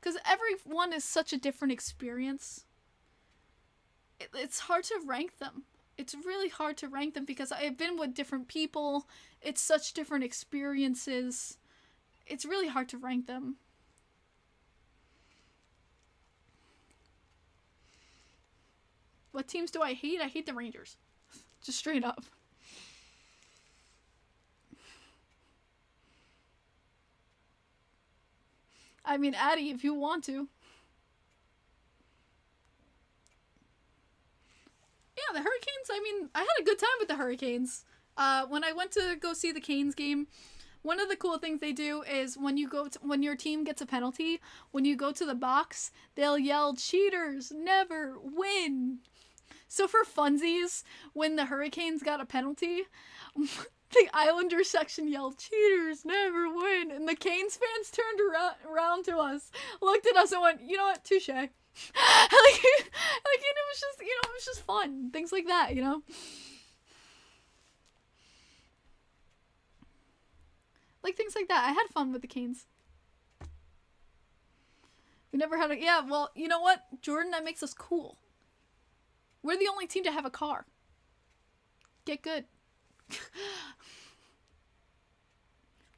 Because every one is such a different experience. It's hard to rank them. It's really hard to rank them because I've been with different people. It's such different experiences. It's really hard to rank them. What teams do I hate? I hate the Rangers. Just straight up. I mean, Addie, if you want to. Yeah, the Hurricanes, I had a good time with the Hurricanes. When I went to go see the Canes game, one of the cool things they do is when your team gets a penalty, when you go to the box, they'll yell, "Cheaters never win." So for funsies, when the Hurricanes got a penalty, the Islanders section yelled, "Cheaters never win." And the Canes fans turned around to us, looked at us and went, "You know what? Touche." like, it was just fun. Things like that, Like, things like that. I had fun with the Canes. We never had yeah, well, you know what? Jordan, that makes us cool. We're the only team to have a car. Get good.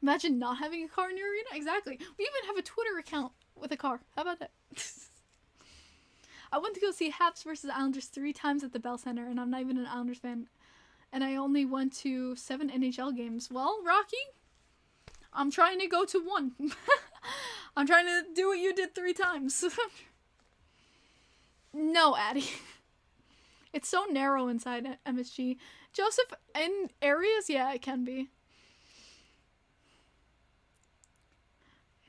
Imagine not having a car in your arena. Exactly. We even have a Twitter account with a car. How about that? I went to go see Habs versus Islanders 3 times at the Bell Center, and I'm not even an Islanders fan. And I only went to 7 NHL games. Well, Rocky, I'm trying to go to 1. I'm trying to do what you did 3 times. No, Addie. It's so narrow inside MSG. Joseph, in areas, yeah, it can be.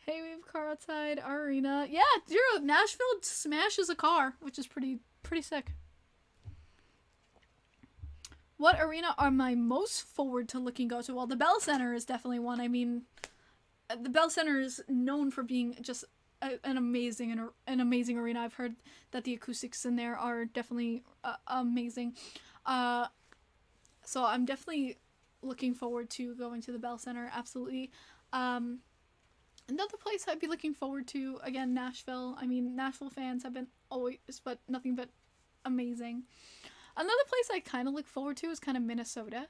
Hey, we have a car outside our arena. Yeah, Nashville smashes a car, which is pretty sick. What arena are my most forward to looking go to? Well, the Bell Center is definitely one. I mean, the Bell Center is known for being just an amazing arena. I've heard that the acoustics in there are definitely amazing. So I'm definitely looking forward to going to the Bell Center. Absolutely. Another place I'd be looking forward to, again, Nashville. I mean, Nashville fans have been always, but nothing but amazing. Another place I kind of look forward to is kind of Minnesota.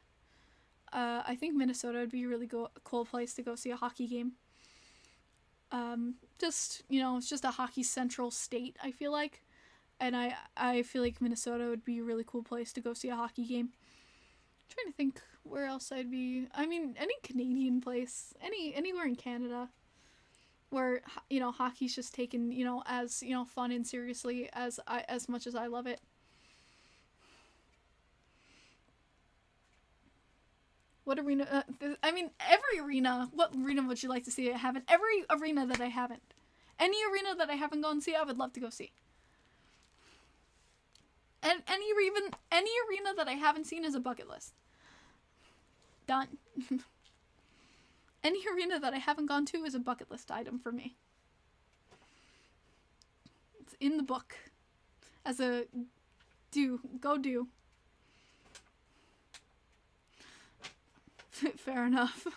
I think Minnesota would be a really cool place to go see a hockey game. Just, it's just a hockey central state, I feel like. And I feel like Minnesota would be a really cool place to go see a hockey game. I'm trying to think where else I'd be. I mean, any Canadian place, anywhere in Canada, where hockey's just taken as fun and seriously as much as I love it. What arena? Every arena. What arena would you like to see I haven't? Every arena that I haven't. Any arena that I haven't gone to see, I would love to go see. And any arena that I haven't seen is a bucket list. Done. Any arena that I haven't gone to is a bucket list item for me. It's in the book. As a go do. Fair enough.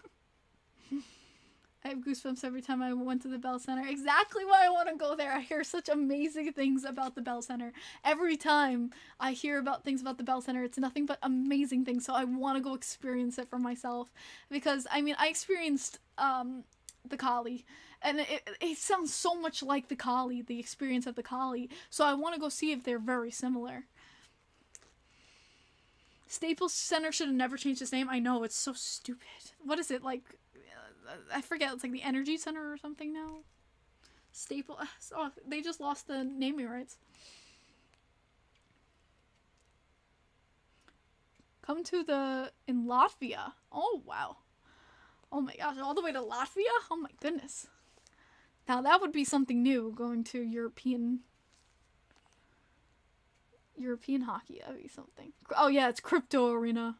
I have goosebumps every time I went to the Bell Center. Exactly why I want to go there. I hear such amazing things about the Bell Center. Every time I hear about things about the Bell Center, it's nothing but amazing things. So I want to go experience it for myself. Because, I experienced the Collie. And it sounds so much like the Collie, the experience of the Collie. So I want to go see if they're very similar. Staples Center should have never changed its name. I know, it's so stupid. What is it, like... I forget, it's like the Energy Center or something now. Oh, they just lost the naming rights. Come to in Latvia. Oh, wow. Oh my gosh, all the way to Latvia? Oh my goodness. Now that would be something new, going to European hockey. That would be something. Oh yeah, it's Crypto Arena.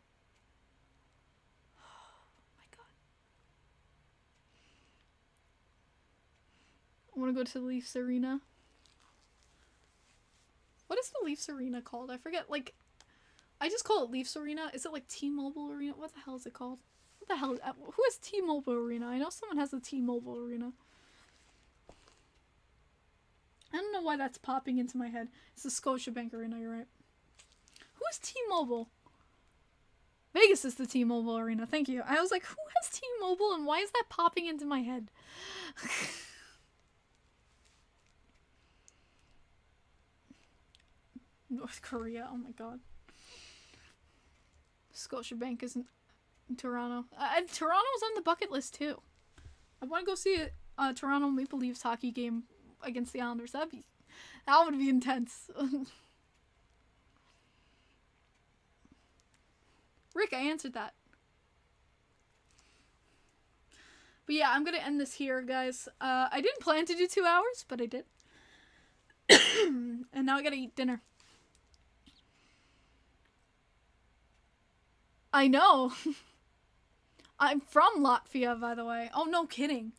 I want to go to the Leafs Arena. What is the Leafs Arena called? I forget. Like, I just call it Leafs Arena. Is it like T-Mobile Arena? What the hell is it called? What the hell is that? Who has T-Mobile Arena? I know someone has the T-Mobile Arena. I don't know why that's popping into my head. It's the Scotiabank Arena, you're right. Who is T-Mobile? Vegas is the T-Mobile Arena. Thank you. I was like, who has T-Mobile and why is that popping into my head? North Korea, oh my god. Scotiabank is in Toronto. Toronto's on the bucket list too. I want to go see a Toronto Maple Leafs hockey game against the Islanders. That would be intense. Rick, I answered that. But yeah, I'm gonna end this here, guys. I didn't plan to do 2 hours, but I did. And now I gotta eat dinner. I know. I'm from Latvia, by the way. Oh, no kidding.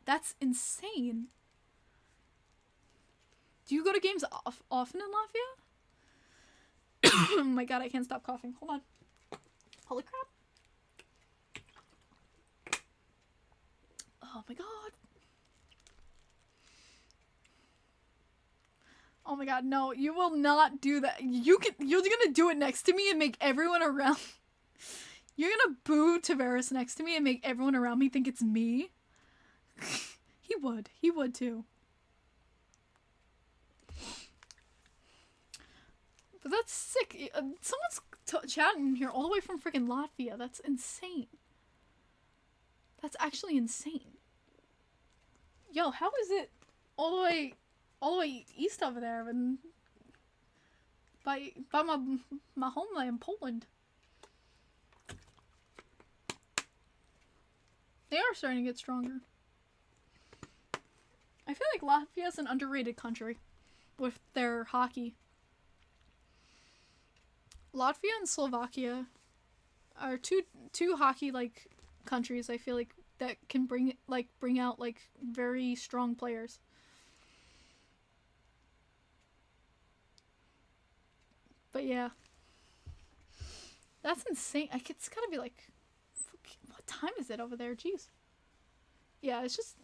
That's insane. Do you go to games often in Latvia? Oh my god, I can't stop coughing. Hold on. Holy crap. Oh my god. Oh my god, no, you will not do that. You're gonna do it next to me and make everyone around... You're gonna boo Tavares next to me and make everyone around me think it's me? He would too. But that's sick. Someone's chatting here all the way from freaking Latvia. That's insane. That's actually insane. Yo, how is it all the way east over there and by my homeland, Poland? They are starting to get stronger. I feel like Latvia is an underrated country with their hockey. Latvia and Slovakia are two hockey like countries I feel like that can bring out like very strong players. But yeah. That's insane. It's gotta be like, what time is it over there? Jeez. Yeah, it's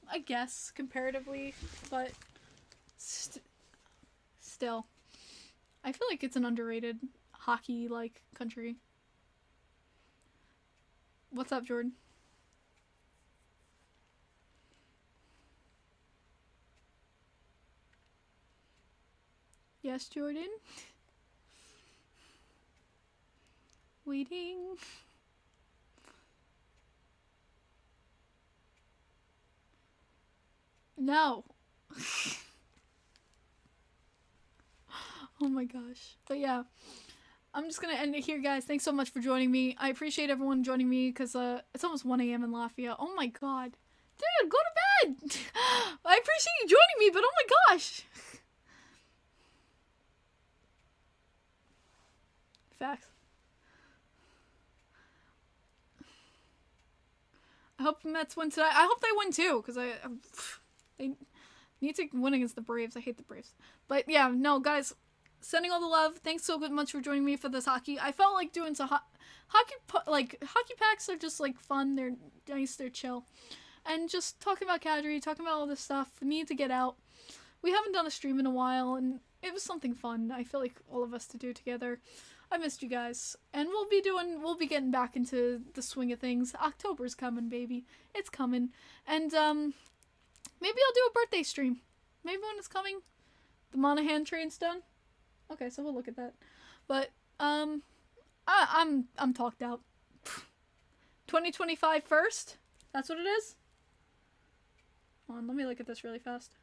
I guess comparatively, but still, I feel like it's an underrated hockey like country. What's up, Jordan? Yes, Jordan. Waiting. No. Oh my gosh. But yeah, I'm just gonna end it here, guys. Thanks so much for joining me. I appreciate everyone joining me because it's almost 1 a.m. in Lafayette. Oh my god. Dude, go to bed! I appreciate you joining me, but oh my gosh! Facts. I hope the Mets win tonight. I hope they win too, because they need to win against the Braves. I hate the Braves. But yeah, no, guys, sending all the love. Thanks so much for joining me for this hockey. I felt like doing some hockey packs are just like fun. They're nice. They're chill. And just talking about Kadri, talking about all this stuff. We need to get out. We haven't done a stream in a while, and it was something fun. I feel like all of us to do together. I missed you guys, and we'll be getting back into the swing of things. October's coming, baby. It's coming, and maybe I'll do a birthday stream. Maybe when it's coming, the Monahan train's done. Okay, so we'll look at that. But I'm talked out. 2025 first. That's what it is. Hold on, let me look at this really fast.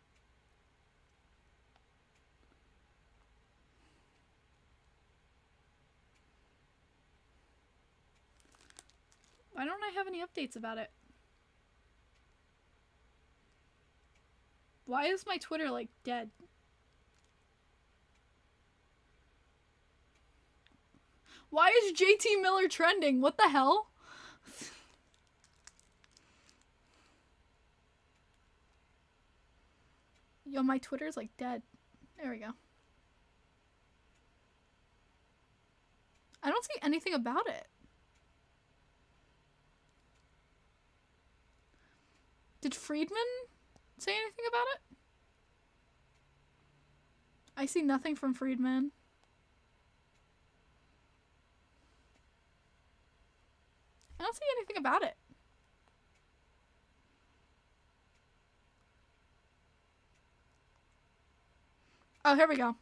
Why don't I have any updates about it? Why is my Twitter, like, dead? Why is JT Miller trending? What the hell? Yo, my Twitter's, like, dead. There we go. I don't see anything about it. Did Friedman say anything about it? I see nothing from Friedman. I don't see anything about it. Oh, here we go.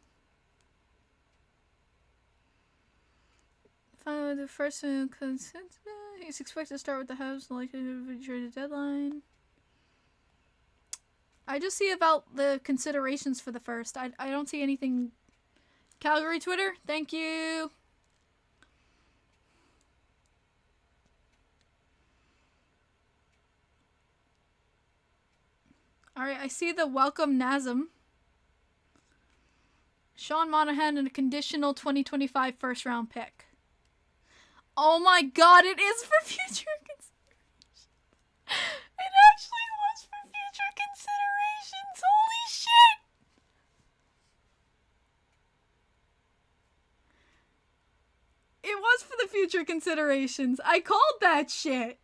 Finally, the first consent. He's expected to start with the Habs, likely to trade the deadline. I just see about the considerations for the first. I don't see anything. Calgary Twitter, thank you. Alright, I see the welcome Nazem. Sean Monahan and a conditional 2025 first round pick. Oh my god, it is for future consideration. It actually was for future considerations. Holy shit. It was for the future considerations. I called that shit.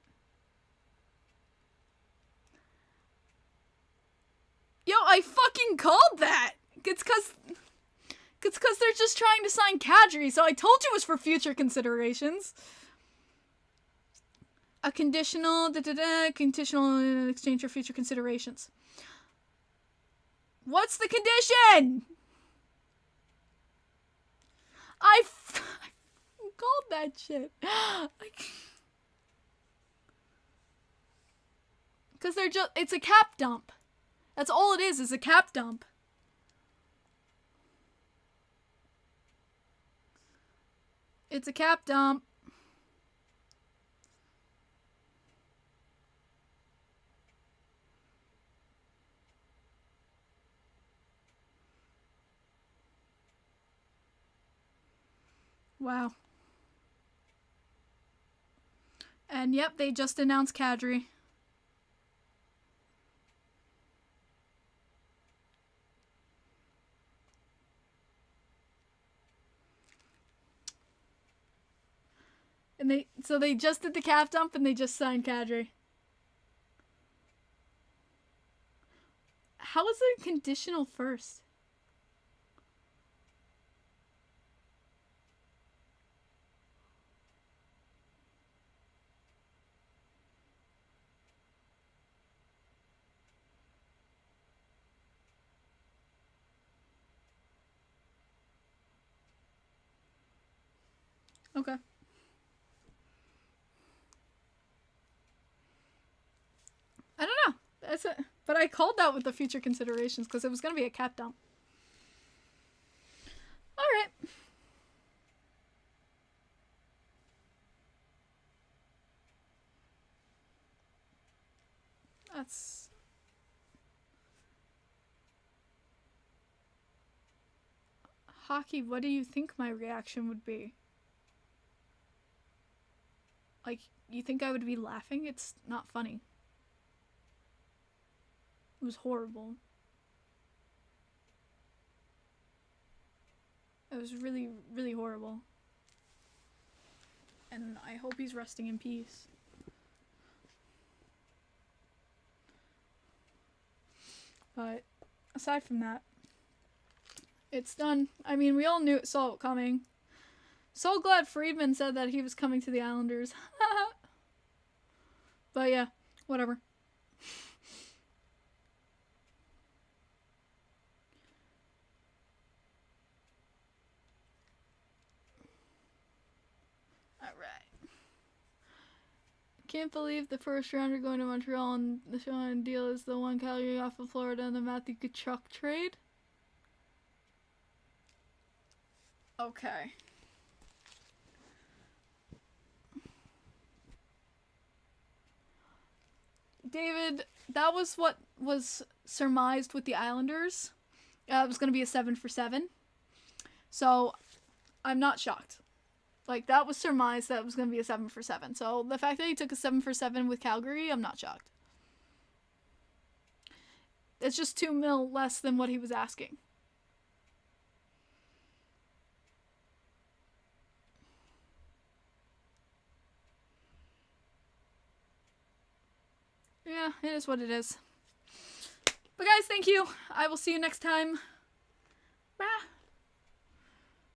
Yo, I fucking called that. It's cause they're just trying to sign Kadri, so I told you it was for future considerations. A conditional, conditional in exchange for future considerations. What's the condition? I called that shit. Because it's a cap dump. That's all it is a cap dump. It's a cap dump. Wow. And yep, they just announced Kadri. And they just did the cap dump and they just signed Kadri. How is it conditional first? Okay. I don't know. That's it. But I called that with the future considerations because it was going to be a cap dump. All right. That's... Hockey, what do you think my reaction would be? Like, you think I would be laughing? It's not funny. It was horrible. It was really, really horrible. And I hope he's resting in peace. But aside from that, it's done. I mean, we all saw it coming. So glad Friedman said that he was coming to the Islanders. But yeah, whatever. Can't believe the first rounder going to Montreal and the Sean deal is the one Calgary off of Florida and the Matthew Tkachuk trade. Okay. David, that was what was surmised with the Islanders. It was going to be a 7 for 7. So, I'm not shocked. Like, that was surmised that it was going to be a 7 for 7. So, the fact that he took a 7 for 7 with Calgary, I'm not shocked. It's just $2 million less than what he was asking. Yeah, it is what it is. But guys, thank you. I will see you next time. Bye.